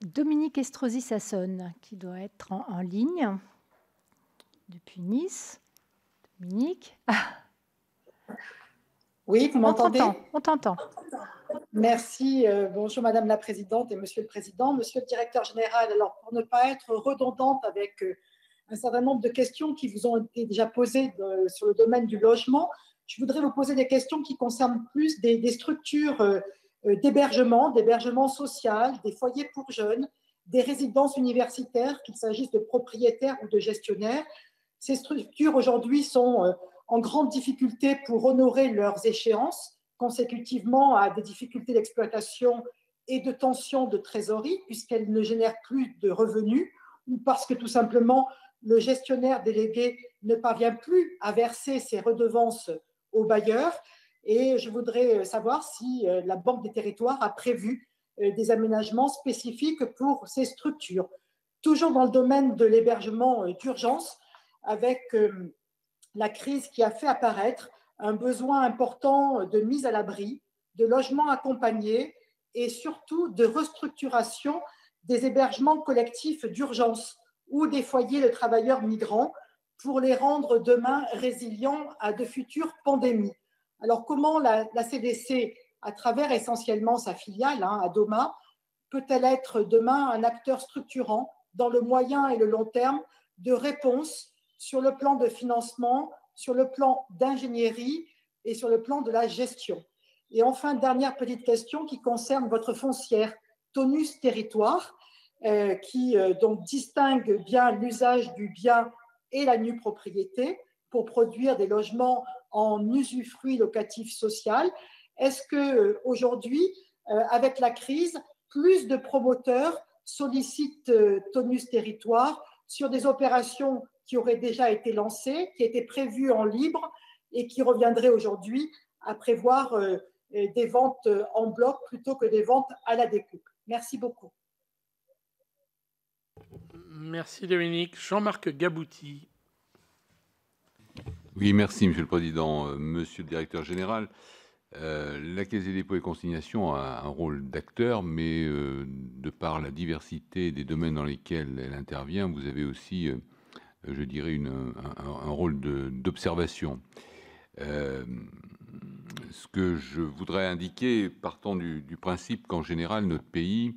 Dominique Estrosi-Sassonne, qui doit être en ligne depuis Nice. Dominique. Oui, vous m'entendez? On t'entend. Merci. Bonjour Madame la Présidente et Monsieur le Président. Monsieur le Directeur Général, alors pour ne pas être redondante avec un certain nombre de questions qui vous ont été déjà posées sur le domaine du logement, je voudrais vous poser des questions qui concernent plus des structures d'hébergement social, des foyers pour jeunes, des résidences universitaires, qu'il s'agisse de propriétaires ou de gestionnaires. Ces structures aujourd'hui sont en grande difficulté pour honorer leurs échéances, consécutivement à des difficultés d'exploitation et de tension de trésorerie, puisqu'elles ne génèrent plus de revenus, ou parce que tout simplement le gestionnaire délégué ne parvient plus à verser ses redevances aux bailleurs. Et je voudrais savoir si la Banque des Territoires a prévu des aménagements spécifiques pour ces structures. Toujours dans le domaine de l'hébergement d'urgence, avec la crise qui a fait apparaître un besoin important de mise à l'abri, de logements accompagnés et surtout de restructuration des hébergements collectifs d'urgence ou des foyers de travailleurs migrants pour les rendre demain résilients à de futures pandémies. Alors comment la CDC, à travers essentiellement sa filiale, Adoma, peut-elle être demain un acteur structurant dans le moyen et le long terme de réponse sur le plan de financement, sur le plan d'ingénierie et sur le plan de la gestion? Et enfin, dernière petite question qui concerne votre foncière Tonus Territoire, qui donc distingue bien l'usage du bien et la nue propriété pour produire des logements en usufruit locatif social. Est-ce qu'aujourd'hui, avec la crise, plus de promoteurs sollicitent Tonus Territoire sur des opérations qui auraient déjà été lancées, qui étaient prévues en libre et qui reviendraient aujourd'hui à prévoir des ventes en bloc plutôt que des ventes à la découpe. Merci beaucoup. Merci Dominique. Jean-Marc Gabouty. Oui, merci Monsieur le Président. Monsieur le Directeur Général, la Caisse des dépôts et consignations a un rôle d'acteur, mais de par la diversité des domaines dans lesquels elle intervient, vous avez aussi, je dirais, un rôle d'observation. Ce que je voudrais indiquer, partant du principe qu'en général, notre pays,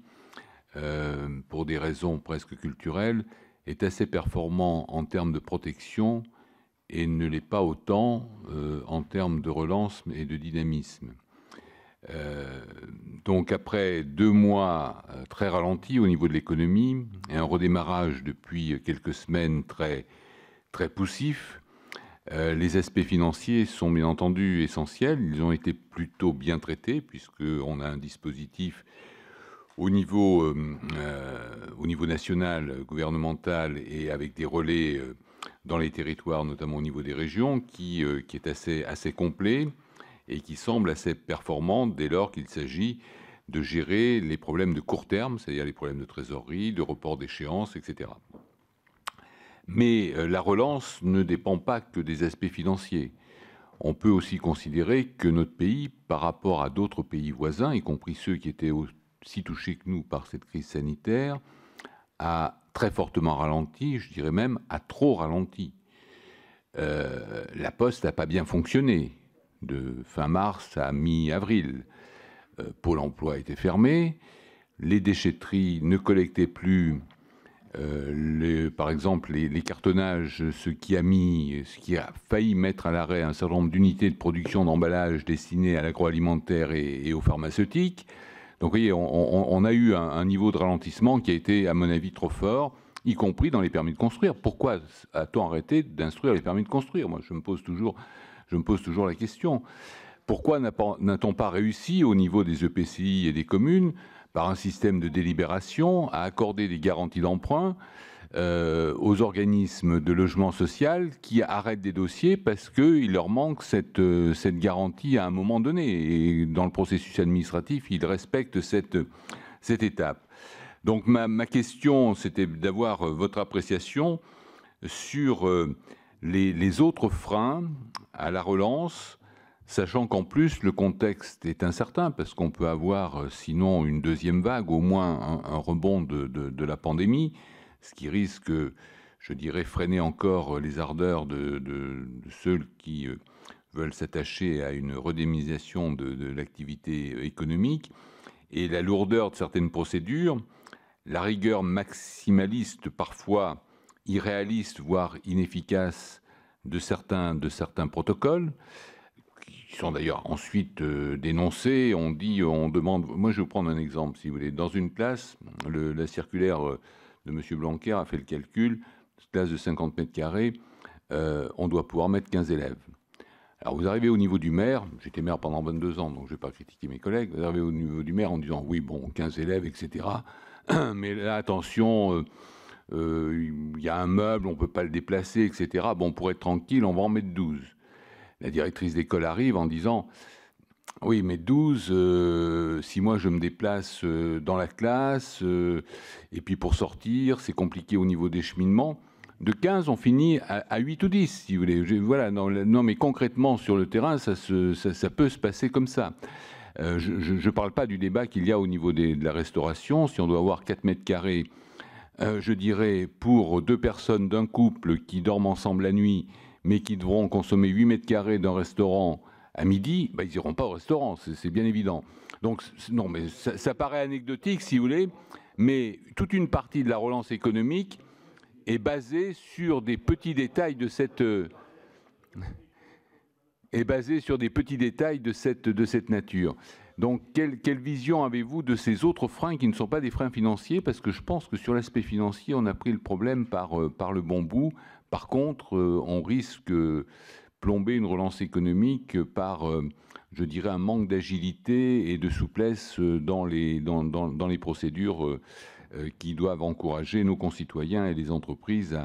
pour des raisons presque culturelles, est assez performant en termes de protection et ne l'est pas autant en termes de relance et de dynamisme. Donc après 2 mois très ralentis au niveau de l'économie et un redémarrage depuis quelques semaines très poussif, les aspects financiers sont bien entendu essentiels. Ils ont été plutôt bien traités puisqu'on a un dispositif au niveau national, gouvernemental et avec des relais dans les territoires, notamment au niveau des régions, qui est assez complet et qui semble assez performant dès lors qu'il s'agit de gérer les problèmes de court terme, c'est-à-dire les problèmes de trésorerie, de report d'échéance, etc. Mais la relance ne dépend pas que des aspects financiers. On peut aussi considérer que notre pays, par rapport à d'autres pays voisins, y compris ceux qui étaient aussi touchés que nous par cette crise sanitaire, a très fortement ralenti, je dirais même a trop ralenti. La Poste n'a pas bien fonctionné de fin mars à mi-avril. Pôle emploi était fermé, les déchetteries ne collectaient plus, par exemple, les cartonnages, ce qui a failli mettre à l'arrêt un certain nombre d'unités de production d'emballage destinées à l'agroalimentaire et aux pharmaceutiques. Donc, vous voyez, on a eu un niveau de ralentissement qui a été, à mon avis, trop fort, y compris dans les permis de construire. Pourquoi a-t-on arrêté d'instruire les permis de construire? Moi, je me pose toujours la question. Pourquoi n'a-t-on pas réussi, au niveau des EPCI et des communes, par un système de délibération, à accorder des garanties d'emprunt aux organismes de logement social qui arrêtent des dossiers parce qu'il leur manque cette garantie à un moment donné. Et dans le processus administratif, ils respectent cette étape. Donc ma question, c'était d'avoir votre appréciation sur les autres freins à la relance, sachant qu'en plus, le contexte est incertain, parce qu'on peut avoir, sinon, une deuxième vague, au moins un rebond de la pandémie, ce qui risque, je dirais, freiner encore les ardeurs de ceux qui veulent s'attacher à une redynamisation de l'activité économique, et la lourdeur de certaines procédures, la rigueur maximaliste, parfois irréaliste, voire inefficace, de certains protocoles, qui sont d'ailleurs ensuite dénoncés. On demande. Moi, je vais vous prendre un exemple, si vous voulez. Dans une classe, la circulaire de M. Blanquer a fait le calcul. Une classe de 50 mètres carrés, on doit pouvoir mettre 15 élèves. Alors, vous arrivez au niveau du maire. J'étais maire pendant 22 ans, donc je ne vais pas critiquer mes collègues. Vous arrivez au niveau du maire en disant oui, bon, 15 élèves, etc. Mais là, attention. Il y a un meuble, on ne peut pas le déplacer, etc. Bon, pour être tranquille, on va en mettre 12. La directrice d'école arrive en disant « Oui, mais 12, si moi je me déplace dans la classe, et puis pour sortir, c'est compliqué au niveau des cheminements. » De 15, on finit à 8 ou 10, si vous voulez. Voilà, non, mais concrètement, sur le terrain, ça peut se passer comme ça. Je ne parle pas du débat qu'il y a au niveau de la restauration. Si on doit avoir 4 mètres carrés, je dirais, pour 2 personnes d'un couple qui dorment ensemble la nuit, mais qui devront consommer 8 mètres carrés d'un restaurant à midi, ils n'iront pas au restaurant, c'est bien évident. Donc, non, mais ça paraît anecdotique, si vous voulez, mais toute une partie de la relance économique est basée sur des petits détails de cette nature. Donc, quelle vision avez-vous de ces autres freins qui ne sont pas des freins financiers? Parce que je pense que sur l'aspect financier, on a pris le problème par le bon bout. Par contre, on risque de plomber une relance économique par, je dirais, un manque d'agilité et de souplesse dans les procédures qui doivent encourager nos concitoyens et les entreprises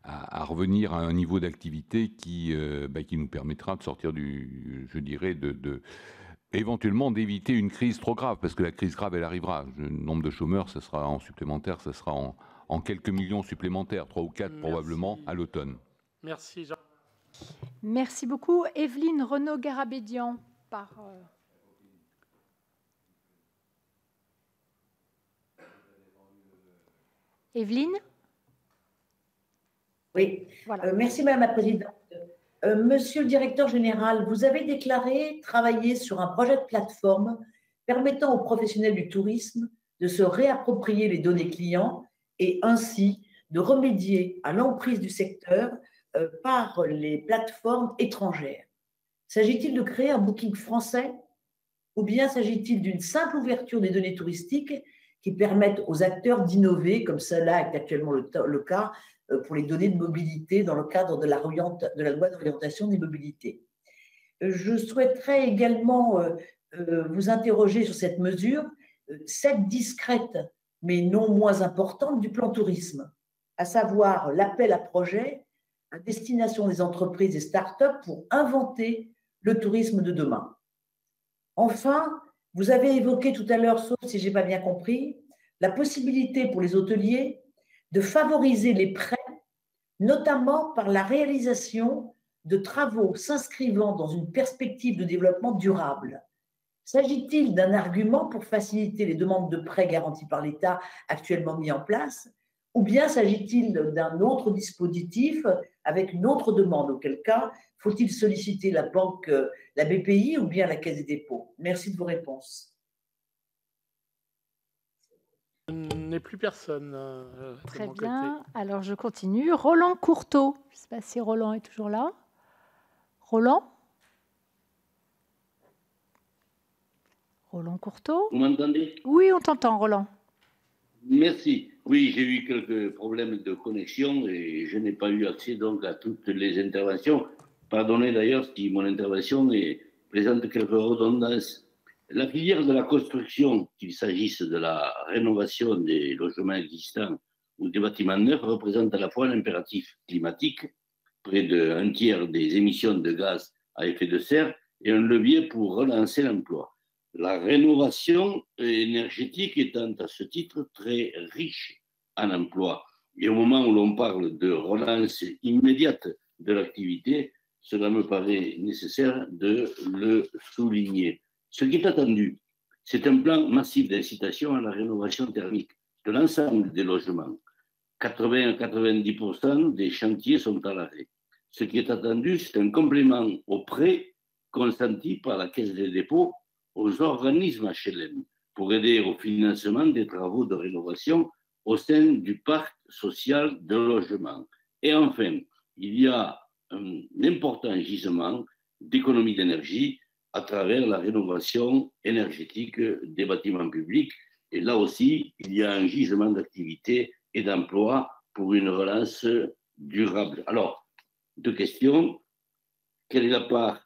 à revenir à un niveau d'activité qui nous permettra de sortir je dirais, éventuellement d'éviter une crise trop grave, parce que la crise grave, elle arrivera. Le nombre de chômeurs, ça sera en supplémentaire, ça sera en quelques millions supplémentaires, 3 ou 4 probablement à l'automne. Merci, Jean. Merci beaucoup. Evelyne Renaud-Garabédian, par... Evelyne? Oui, voilà. Merci Madame la Présidente. Monsieur le Directeur Général, vous avez déclaré travailler sur un projet de plateforme permettant aux professionnels du tourisme de se réapproprier les données clients et ainsi de remédier à l'emprise du secteur par les plateformes étrangères. S'agit-il de créer un booking français ou bien s'agit-il d'une simple ouverture des données touristiques qui permettent aux acteurs d'innover, comme cela est actuellement le cas pour les données de mobilité dans le cadre de la loi d'orientation des mobilités? Je souhaiterais également vous interroger sur cette mesure, cette discrète mais non moins importante du plan tourisme, à savoir l'appel à projets à destination des entreprises et start-up pour inventer le tourisme de demain. Enfin, vous avez évoqué tout à l'heure, sauf si je n'ai pas bien compris, la possibilité pour les hôteliers de favoriser les prêts, notamment par la réalisation de travaux s'inscrivant dans une perspective de développement durable. S'agit-il d'un argument pour faciliter les demandes de prêts garantis par l'État actuellement mis en place, ou bien s'agit-il d'un autre dispositif avec une autre demande? Auquel cas, faut-il solliciter la banque, la BPI ou bien la Caisse des dépôts? Merci de vos réponses. Il n'y a plus personne. Très bien. Alors, je continue. Roland Courteau. Je ne sais pas si Roland est toujours là. Roland? Roland Courteau? Vous m'entendez? Oui, on t'entend, Roland. Merci. Oui, j'ai eu quelques problèmes de connexion et je n'ai pas eu accès donc à toutes les interventions. Pardonnez d'ailleurs si mon intervention présente quelques redondances. La filière de la construction, qu'il s'agisse de la rénovation des logements existants ou des bâtiments neufs, représente à la fois un impératif climatique, près d'un tiers des émissions de gaz à effet de serre, et un levier pour relancer l'emploi. La rénovation énergétique étant à ce titre très riche en emploi. Et au moment où l'on parle de relance immédiate de l'activité, cela me paraît nécessaire de le souligner. Ce qui est attendu, c'est un plan massif d'incitation à la rénovation thermique de l'ensemble des logements. 80 à 90% des chantiers sont à l'arrêt. Ce qui est attendu, c'est un complément aux prêts consentis par la Caisse des dépôts aux organismes HLM pour aider au financement des travaux de rénovation au sein du parc social de logement. Et enfin, il y a un important gisement d'économie d'énergie à travers la rénovation énergétique des bâtiments publics. Et là aussi, il y a un gisement d'activité et d'emploi pour une relance durable. Alors, deux questions. Quelle part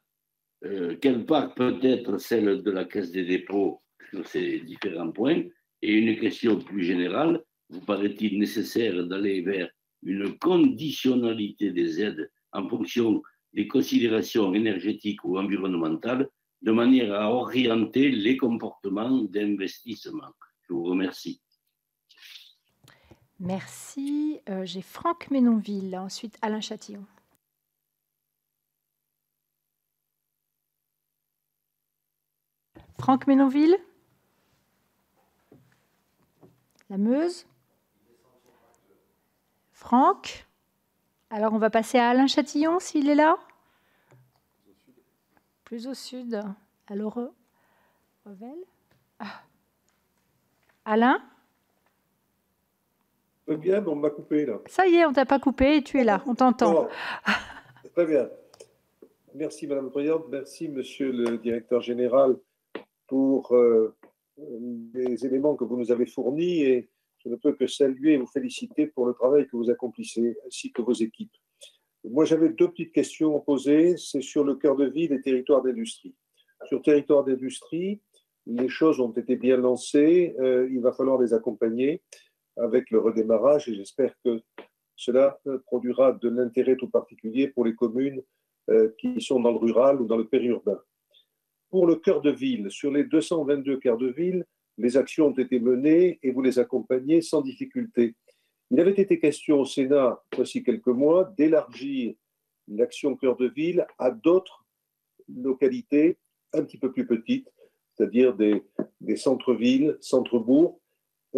peut être celle de la Caisse des dépôts sur ces différents points? Et une question plus générale, vous paraît-il nécessaire d'aller vers une conditionnalité des aides en fonction des considérations énergétiques ou environnementales, de manière à orienter les comportements d'investissement? Je vous remercie. Merci. J'ai Franck Ménonville, ensuite Alain Châtillon. Franck Ménonville? La Meuse? Franck? Alors, on va passer à Alain Châtillon, s'il est là. Plus au sud. Alors, Revel. Alain? Très bien, mais on m'a coupé, là. Ça y est, on t'a pas coupé et tu es là, on t'entend. Très bien. Merci, Madame la Présidente. Merci, Monsieur le Directeur Général, pour les éléments que vous nous avez fournis, et je ne peux que saluer et vous féliciter pour le travail que vous accomplissez, ainsi que vos équipes. Moi, j'avais deux petites questions à poser. C'est sur le cœur de ville et territoires d'industrie. sur le territoire d'industrie, les choses ont été bien lancées. Il va falloir les accompagner avec le redémarrage et j'espère que cela produira de l'intérêt tout particulier pour les communes qui sont dans le rural ou dans le périurbain. Pour le cœur de ville, sur les 222 cœurs de ville, les actions ont été menées et vous les accompagnez sans difficulté. Il avait été question au Sénat, voici quelques mois, d'élargir l'action cœur de ville à d'autres localités un petit peu plus petites, c'est-à-dire des centres-villes, centres-bourgs,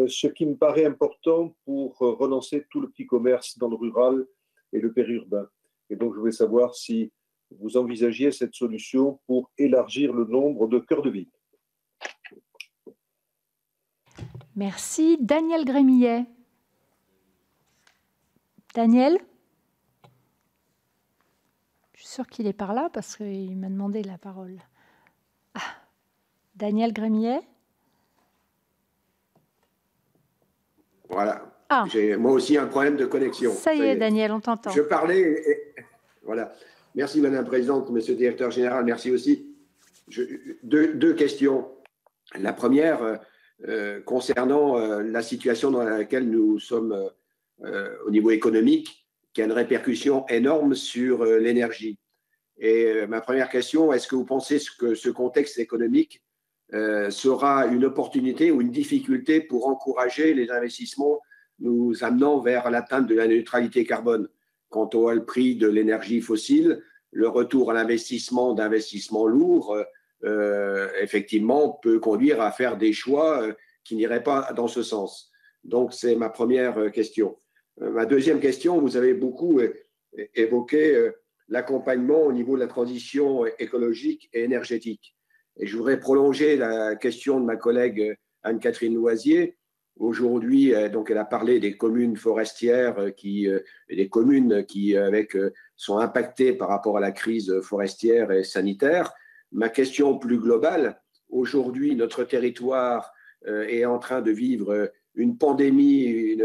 ce qui me paraît important pour relancer tout le petit commerce dans le rural et le périurbain. Et donc, je voulais savoir si vous envisagiez cette solution pour élargir le nombre de cœurs de ville. Merci. Daniel Grémillet. Daniel ? Je suis sûre qu'il est par là parce qu'il m'a demandé la parole. Ah. Daniel Grémillet ? Voilà. Ah. J'ai moi aussi un problème de connexion. Ça y est, Daniel, on t'entend. Je parlais. Voilà. Merci, Madame la Présidente, Monsieur le Directeur Général. Merci aussi. Deux questions. La première, concernant la situation dans laquelle nous sommes au niveau économique, qui a une répercussion énorme sur l'énergie. Et ma première question, est-ce que vous pensez que ce contexte économique sera une opportunité ou une difficulté pour encourager les investissements nous amenant vers l'atteinte de la neutralité carbone? Quant au prix de l'énergie fossile, le retour à l'investissement d'investissements lourds, effectivement, peut conduire à faire des choix qui n'iraient pas dans ce sens. Donc, c'est ma première question. Ma deuxième question, vous avez beaucoup évoqué l'accompagnement au niveau de la transition écologique et énergétique. Et je voudrais prolonger la question de ma collègue Anne-Catherine Loisier. Aujourd'hui, donc, elle a parlé des communes forestières et des communes qui sont impactées par rapport à la crise forestière et sanitaire. Ma question plus globale, aujourd'hui, notre territoire est en train de vivre une pandémie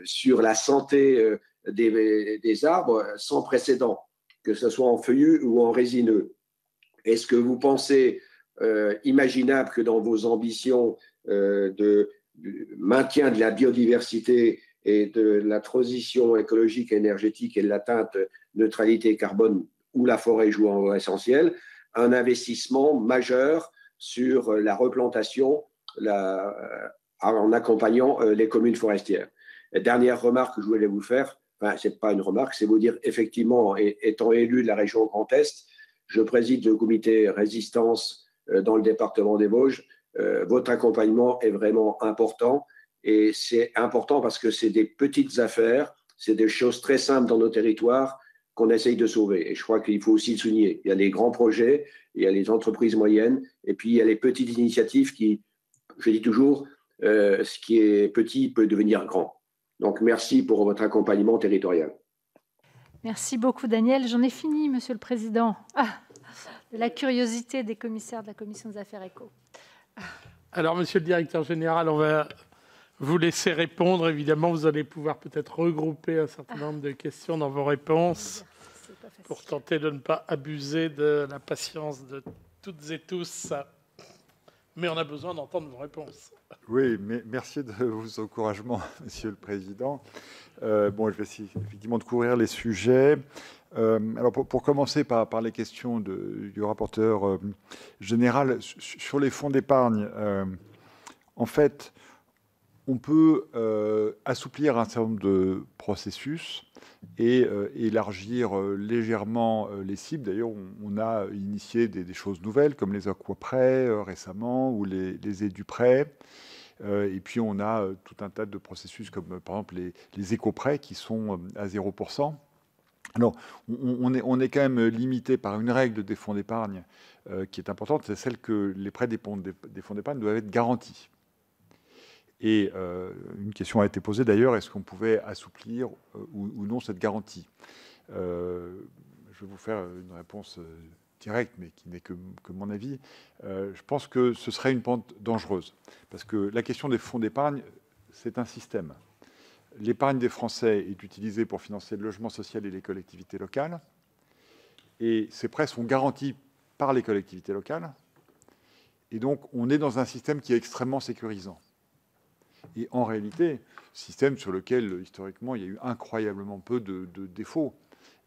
sur la santé des arbres sans précédent, que ce soit en feuillu ou en résineux. Est-ce que vous pensez imaginable que dans vos ambitions de maintien de la biodiversité et de la transition écologique et énergétique et de l'atteinte neutralité carbone où la forêt joue un rôle essentiel, un investissement majeur sur la replantation en accompagnant les communes forestières. La dernière remarque que je voulais vous faire, enfin, ce n'est pas une remarque, c'est vous dire effectivement, étant élu de la région Grand Est, je préside le comité résistance dans le département des Vosges. Votre accompagnement est vraiment important et c'est important parce que c'est des petites affaires, c'est des choses très simples dans nos territoires qu'on essaye de sauver. Et je crois qu'il faut aussi le souligner. Il y a les grands projets, il y a les entreprises moyennes et puis il y a les petites initiatives qui, je dis toujours, ce qui est petit peut devenir grand. Donc merci pour votre accompagnement territorial. Merci beaucoup, Daniel. J'en ai fini, Monsieur le Président. De la curiosité des commissaires de la Commission des Affaires éco. Alors, Monsieur le Directeur Général, on va vous laisser répondre. Évidemment, vous allez pouvoir peut-être regrouper un certain nombre de questions dans vos réponses pour tenter de ne pas abuser de la patience de toutes et tous. Mais on a besoin d'entendre vos réponses. Oui, mais merci de vos encouragements, Monsieur le Président. Bon, je vais essayer effectivement de couvrir les sujets. Alors pour commencer par les questions du rapporteur général, sur les fonds d'épargne, en fait, on peut assouplir un certain nombre de processus et élargir légèrement les cibles. D'ailleurs, on a initié des choses nouvelles comme les aquaprêts récemment ou les éduprêts. Et puis, on a tout un tas de processus comme, par exemple, les éco-prêts qui sont à 0%. Alors, on est quand même limité par une règle des fonds d'épargne qui est importante, c'est celle que les prêts des fonds d'épargne doivent être garantis. Et une question a été posée d'ailleurs, est-ce qu'on pouvait assouplir ou non cette garantie? Je vais vous faire une réponse directe, mais qui n'est que mon avis. Je pense que ce serait une pente dangereuse, parce que la question des fonds d'épargne, c'est un système. L'épargne des Français est utilisée pour financer le logement social et les collectivités locales, et ces prêts sont garantis par les collectivités locales. Et donc, on est dans un système qui est extrêmement sécurisant. Et en réalité, système sur lequel, historiquement, il y a eu incroyablement peu de défauts.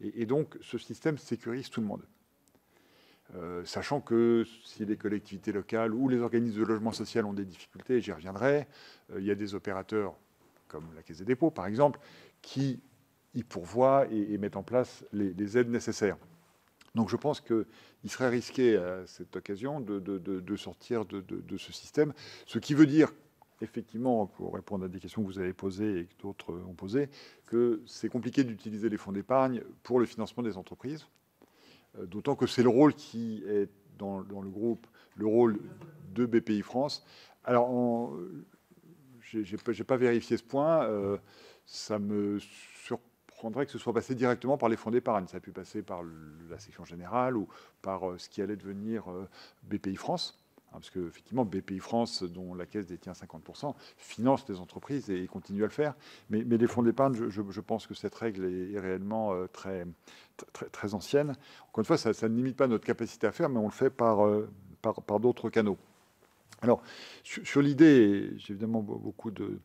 Et donc, ce système sécurise tout le monde. Sachant que si les collectivités locales ou les organismes de logement social ont des difficultés, j'y reviendrai, il y a des opérateurs, comme la Caisse des dépôts, par exemple, qui y pourvoient et mettent en place les aides nécessaires. Donc je pense qu'il serait risqué à cette occasion de sortir de ce système, ce qui veut dire, effectivement, pour répondre à des questions que vous avez posées et que d'autres ont posées, que c'est compliqué d'utiliser les fonds d'épargne pour le financement des entreprises, d'autant que c'est le rôle qui est dans le groupe, le rôle de BPI France. Alors, je n'ai pas vérifié ce point, ça me surprendrait que ce soit passé directement par les fonds d'épargne. Ça a pu passer par la section générale ou par ce qui allait devenir BPI France. Parce qu'effectivement, BPI France, dont la Caisse détient 50%, finance les entreprises et continue à le faire. Mais les fonds d'épargne, je pense que cette règle est réellement très ancienne. Encore une fois, ça ne limite pas notre capacité à faire, mais on le fait par d'autres canaux. Alors, sur l'idée, j'ai évidemment beaucoup de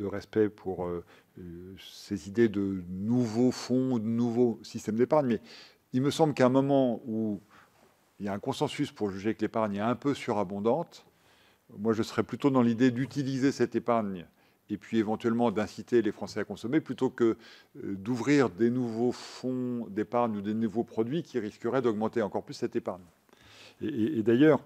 respect pour ces idées de nouveaux fonds, de nouveaux systèmes d'épargne, mais il me semble qu'à un moment où il y a un consensus pour juger que l'épargne est un peu surabondante, moi je serais plutôt dans l'idée d'utiliser cette épargne et puis éventuellement d'inciter les Français à consommer plutôt que d'ouvrir des nouveaux fonds d'épargne ou des nouveaux produits qui risqueraient d'augmenter encore plus cette épargne. Et d'ailleurs,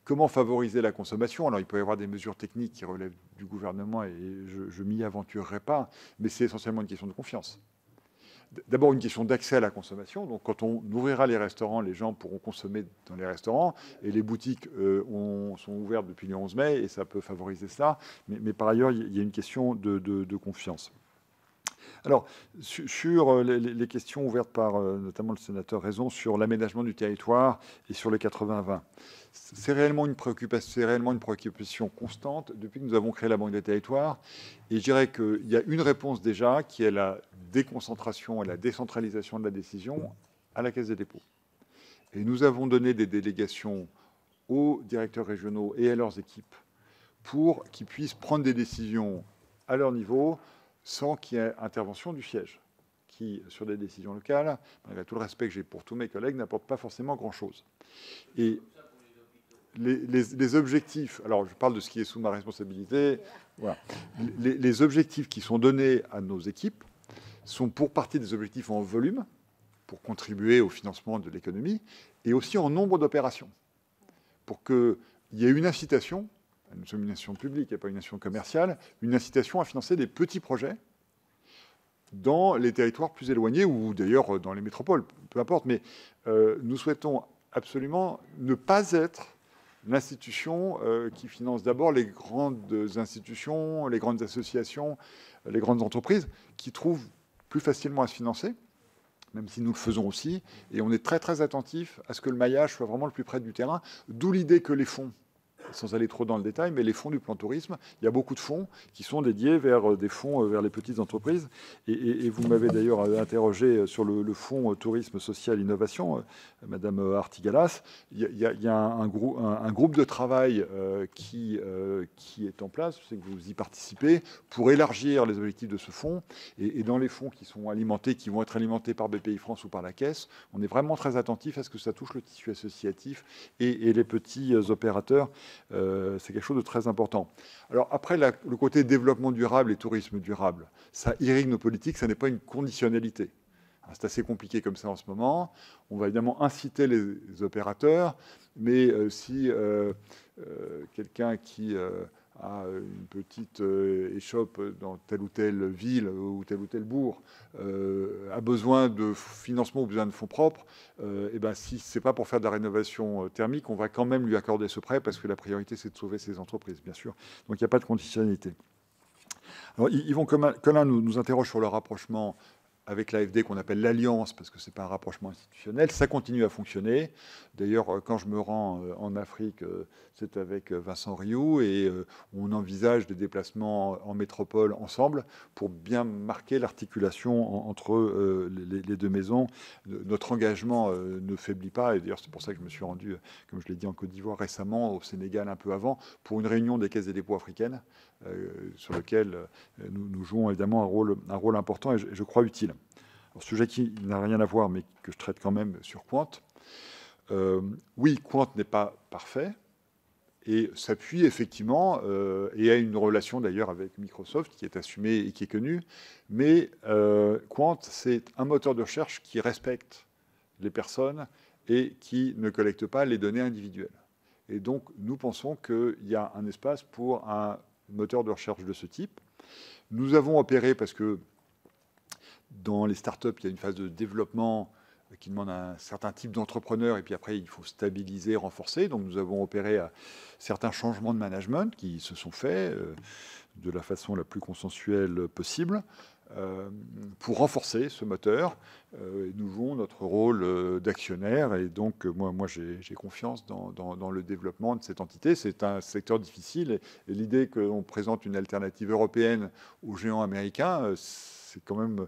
comment favoriser la consommation? Alors, il peut y avoir des mesures techniques qui relèvent du gouvernement et je ne m'y aventurerai pas, mais c'est essentiellement une question de confiance. D'abord, une question d'accès à la consommation. Donc, quand on ouvrira les restaurants, les gens pourront consommer dans les restaurants et les boutiques sont ouvertes depuis le 11 mai et ça peut favoriser ça. Mais par ailleurs, il y a une question de confiance. Alors, sur les questions ouvertes par notamment le sénateur Raison sur l'aménagement du territoire et sur le 80-20, c'est réellement une préoccupation constante depuis que nous avons créé la Banque des territoires. Et je dirais qu'il y a une réponse déjà qui est la déconcentration et la décentralisation de la décision à la Caisse des dépôts. Et nous avons donné des délégations aux directeurs régionaux et à leurs équipes pour qu'ils puissent prendre des décisions à leur niveau sans qu'il y ait intervention du siège, qui, sur des décisions locales, malgré tout le respect que j'ai pour tous mes collègues, n'apporte pas forcément grand-chose. Et les objectifs, alors je parle de ce qui est sous ma responsabilité, voilà. Les objectifs qui sont donnés à nos équipes sont pour partie des objectifs en volume, pour contribuer au financement de l'économie, et aussi en nombre d'opérations, pour qu'il y ait une incitation. Nous sommes une nation publique et pas une nation commerciale, une incitation à financer des petits projets dans les territoires plus éloignés ou d'ailleurs dans les métropoles, peu importe. Mais nous souhaitons absolument ne pas être l'institution qui finance d'abord les grandes institutions, les grandes associations, les grandes entreprises qui trouvent plus facilement à se financer, même si nous le faisons aussi. Et on est très, très attentif à ce que le maillage soit vraiment le plus près du terrain, d'où l'idée que les fonds, sans aller trop dans le détail, mais les fonds du plan tourisme, il y a beaucoup de fonds qui sont dédiés vers des fonds vers les petites entreprises. Et vous m'avez d'ailleurs interrogé sur le fonds tourisme social innovation, Madame Artigalas. Il y a un groupe de travail qui est en place, je sais que vous y participez, pour élargir les objectifs de ce fonds. Et dans les fonds qui sont alimentés, qui vont être alimentés par BPI France ou par la Caisse, on est vraiment très attentif à ce que ça touche le tissu associatif et les petits opérateurs. C'est quelque chose de très important. Alors après, le côté développement durable et tourisme durable, ça irrigue nos politiques, ça n'est pas une conditionnalité. C'est assez compliqué comme ça en ce moment. On va évidemment inciter les opérateurs, mais si quelqu'un qui a une petite échoppe dans telle ou telle ville ou tel bourg a besoin de financement ou besoin de fonds propres, et ben si ce n'est pas pour faire de la rénovation thermique, on va quand même lui accorder ce prêt parce que la priorité, c'est de sauver ces entreprises, bien sûr. Donc, il n'y a pas de conditionnalité. Alors, Yvon Collin nous interroge sur le rapprochement avec l'AFD qu'on appelle l'Alliance, parce que ce n'est pas un rapprochement institutionnel, ça continue à fonctionner. D'ailleurs, quand je me rends en Afrique, c'est avec Vincent Rioux, et on envisage des déplacements en métropole ensemble pour bien marquer l'articulation entre les deux maisons. Notre engagement ne faiblit pas, et d'ailleurs c'est pour ça que je me suis rendu, comme je l'ai dit, en Côte d'Ivoire récemment, au Sénégal un peu avant, pour une réunion des caisses des dépôts africaines, sur lequel nous jouons évidemment un rôle important et je crois utile. Un sujet qui n'a rien à voir, mais que je traite quand même sur Quant. Oui, Quant n'est pas parfait et s'appuie effectivement et a une relation d'ailleurs avec Microsoft qui est assumée et qui est connue. Mais Quant, c'est un moteur de recherche qui respecte les personnes et qui ne collecte pas les données individuelles. Et donc, nous pensons qu'il y a un espace pour un moteur de recherche de ce type. Nous avons opéré, parce que dans les startups, il y a une phase de développement qui demande un certain type d'entrepreneur, et puis après, il faut stabiliser, renforcer. Donc, nous avons opéré à certains changements de management qui se sont faits de la façon la plus consensuelle possible pour renforcer ce moteur. Nous jouons notre rôle d'actionnaire, et donc moi j'ai confiance dans le développement de cette entité. C'est un secteur difficile, et l'idée qu'on présente une alternative européenne aux géants américains, c'est quand même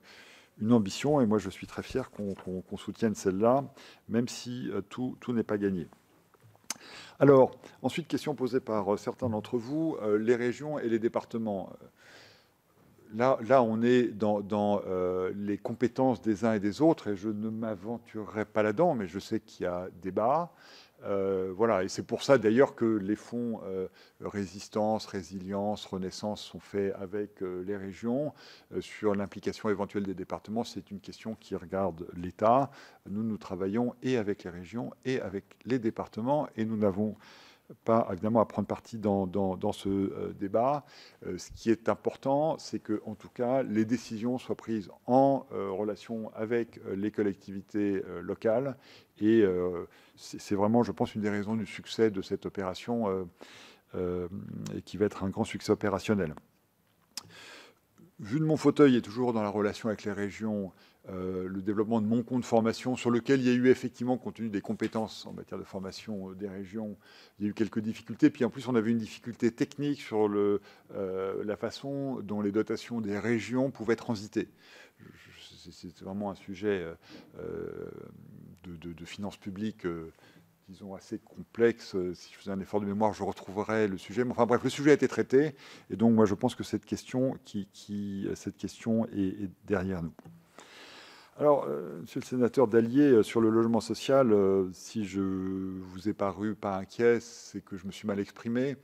une ambition, et moi je suis très fier qu'on soutienne celle-là, même si tout n'est pas gagné. Alors, ensuite, question posée par certains d'entre vous, les régions et les départements. Là, on est dans les compétences des uns et des autres, et je ne m'aventurerai pas là-dedans, mais je sais qu'il y a débat. Voilà, et c'est pour ça d'ailleurs que les fonds résistance, résilience, renaissance sont faits avec les régions. Sur l'implication éventuelle des départements, c'est une question qui regarde l'État. Nous travaillons et avec les régions et avec les départements, et nous n'avons pas évidemment à prendre parti dans ce débat. Ce qui est important, c'est que, en tout cas, les décisions soient prises en relation avec les collectivités locales. Et c'est vraiment, je pense, une des raisons du succès de cette opération et qui va être un grand succès opérationnel. Vu de mon fauteuil et toujours dans la relation avec les régions, le développement de mon compte formation, sur lequel il y a eu effectivement, compte tenu des compétences en matière de formation des régions, il y a eu quelques difficultés. Puis en plus, on avait une difficulté technique sur la façon dont les dotations des régions pouvaient transiter. C'est vraiment un sujet de finances publiques, disons, assez complexe. Si je faisais un effort de mémoire, je retrouverais le sujet. Mais enfin bref, le sujet a été traité. Et donc, moi, je pense que cette question, cette question est derrière nous. Alors, monsieur le sénateur Dallier, sur le logement social, si je vous ai paru pas inquiet, c'est que je me suis mal exprimé.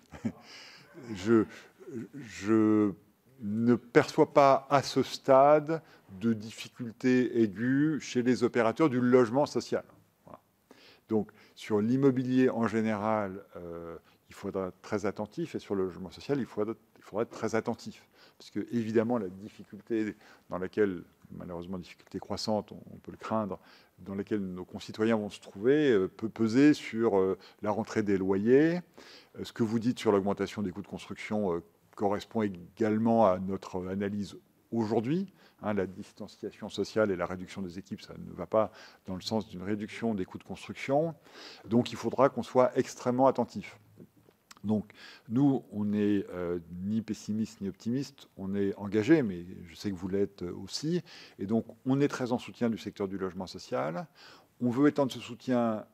Je ne perçois pas à ce stade de difficultés aiguës chez les opérateurs du logement social. Voilà. Donc, sur l'immobilier en général, il faudra être très attentif, et sur le logement social, il faudra être très attentif. Parce que, évidemment, la difficulté dans laquelle, malheureusement, difficulté croissante, on peut le craindre, dans laquelle nos concitoyens vont se trouver, peut peser sur la rentrée des loyers. Ce que vous dites sur l'augmentation des coûts de construction correspond également à notre analyse aujourd'hui. La distanciation sociale et la réduction des équipes, ça ne va pas dans le sens d'une réduction des coûts de construction. Donc, il faudra qu'on soit extrêmement attentif. Donc, nous, on n'est ni pessimiste ni optimiste, on est engagé, mais je sais que vous l'êtes aussi. Et donc, on est très en soutien du secteur du logement social. On veut étendre ce soutien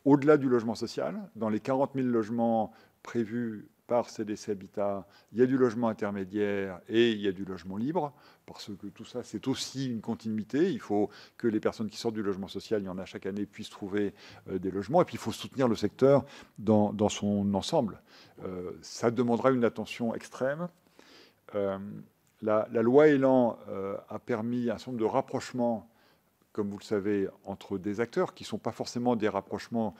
au-delà du logement social. Dans les 40 000 logements prévus par CDC Habitat, il y a du logement intermédiaire et il y a du logement libre, parce que tout ça, c'est aussi une continuité. Il faut que les personnes qui sortent du logement social, il y en a chaque année, puissent trouver des logements. Et puis, il faut soutenir le secteur dans son ensemble. Ça demandera une attention extrême. La loi Elan a permis un certain nombre de rapprochements, comme vous le savez, entre des acteurs qui ne sont pas forcément des rapprochements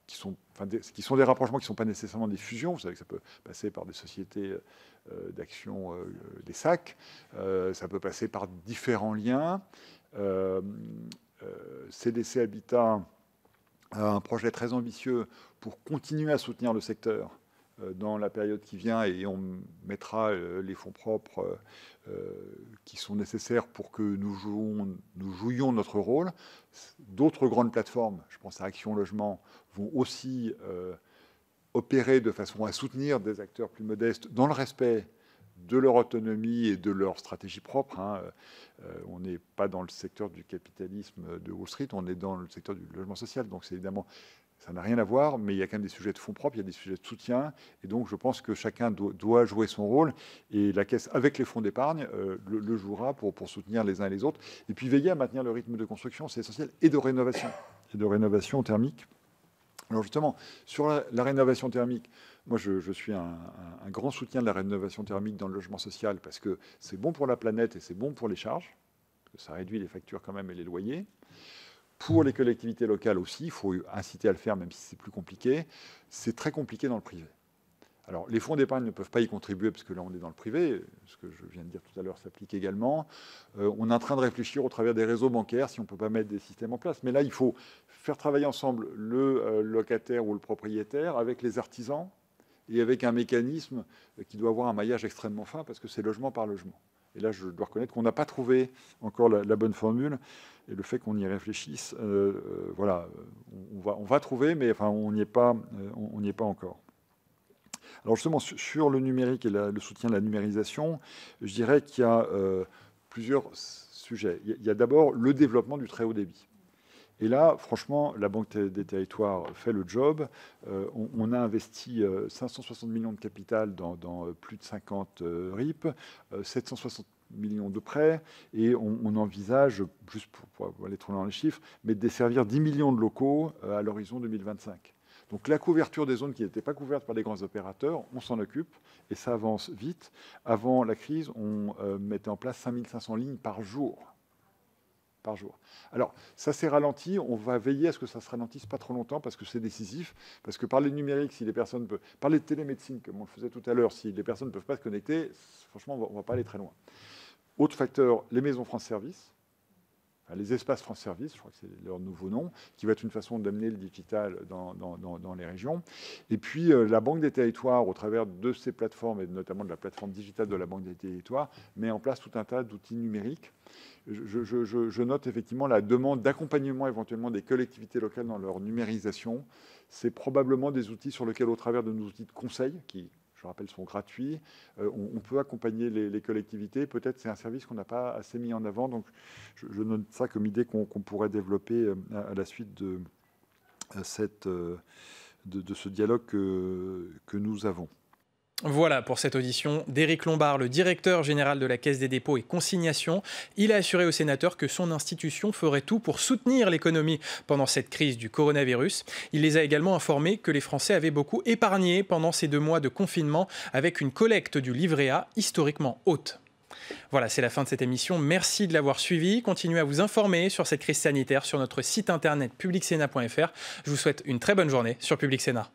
qui sont des rapprochements qui ne sont pas nécessairement des fusions. Vous savez que ça peut passer par des sociétés d'action, des SAC. Ça peut passer par différents liens. CDC Habitat a un projet très ambitieux pour continuer à soutenir le secteur dans la période qui vient et on mettra les fonds propres qui sont nécessaires pour que nous jouions notre rôle. D'autres grandes plateformes, je pense à Action Logement, vont aussi opérer de façon à soutenir des acteurs plus modestes dans le respect de leur autonomie et de leur stratégie propre. On n'est pas dans le secteur du capitalisme de Wall Street, on est dans le secteur du logement social. Donc c'est évidemment, ça n'a rien à voir, mais il y a quand même des sujets de fonds propres, il y a des sujets de soutien. Et donc je pense que chacun doit jouer son rôle. Et la Caisse, avec les fonds d'épargne, le jouera pour soutenir les uns et les autres. Et puis veiller à maintenir le rythme de construction, c'est essentiel, et de rénovation thermique. Alors justement, sur la rénovation thermique, moi je suis un grand soutien de la rénovation thermique dans le logement social parce que c'est bon pour la planète et c'est bon pour les charges, parce que ça réduit les factures quand même et les loyers. Pour les collectivités locales aussi, il faut inciter à le faire même si c'est plus compliqué. C'est très compliqué dans le privé. Alors, les fonds d'épargne ne peuvent pas y contribuer parce que là, on est dans le privé. Ce que je viens de dire tout à l'heure s'applique également. On est en train de réfléchir au travers des réseaux bancaires si on ne peut pas mettre des systèmes en place. Mais là, il faut faire travailler ensemble le locataire ou le propriétaire avec les artisans et avec un mécanisme qui doit avoir un maillage extrêmement fin parce que c'est logement par logement. Et là, je dois reconnaître qu'on n'a pas trouvé encore la bonne formule. Et le fait qu'on y réfléchisse, voilà, on va trouver, mais enfin, on n'y est pas encore. Alors justement, sur le numérique et le soutien de la numérisation, je dirais qu'il y a plusieurs sujets. Il y a d'abord le développement du très haut débit. Et là, franchement, la Banque des Territoires fait le job. On a investi 560 millions de capital dans plus de 50 RIP, 760 millions de prêts, et on envisage, juste pour aller trop dans les chiffres, mais de desservir 10 millions de locaux à l'horizon 2025. Donc la couverture des zones qui n'étaient pas couvertes par les grands opérateurs, on s'en occupe, et ça avance vite. Avant la crise, on mettait en place 5500 lignes par jour. Alors, ça s'est ralenti, on va veiller à ce que ça ne se ralentisse pas trop longtemps parce que c'est décisif, parce que parler de numérique, si les personnes peuvent... Parler de télémédecine, comme on le faisait tout à l'heure, si les personnes ne peuvent pas se connecter, franchement, on ne va pas aller très loin. Autre facteur, les maisons France Service, les espaces France Service, je crois que c'est leur nouveau nom, qui va être une façon d'amener le digital dans les régions. Et puis la Banque des Territoires, au travers de ces plateformes, et notamment de la plateforme digitale de la Banque des Territoires, met en place tout un tas d'outils numériques. Je note effectivement la demande d'accompagnement éventuellement des collectivités locales dans leur numérisation. C'est probablement des outils sur lesquels, au travers de nos outils de conseil, qui, je rappelle, sont gratuits, on peut accompagner les collectivités. Peut-être c'est un service qu'on n'a pas assez mis en avant. Donc, je note ça comme idée qu'on pourrait développer à la suite de ce dialogue que nous avons. Voilà pour cette audition d'Éric Lombard, le directeur général de la Caisse des dépôts et consignations. Il a assuré aux sénateurs que son institution ferait tout pour soutenir l'économie pendant cette crise du coronavirus. Il les a également informés que les Français avaient beaucoup épargné pendant ces 2 mois de confinement avec une collecte du livret A historiquement haute. Voilà, c'est la fin de cette émission. Merci de l'avoir suivi. Continuez à vous informer sur cette crise sanitaire sur notre site internet publicsénat.fr. Je vous souhaite une très bonne journée sur Public Sénat.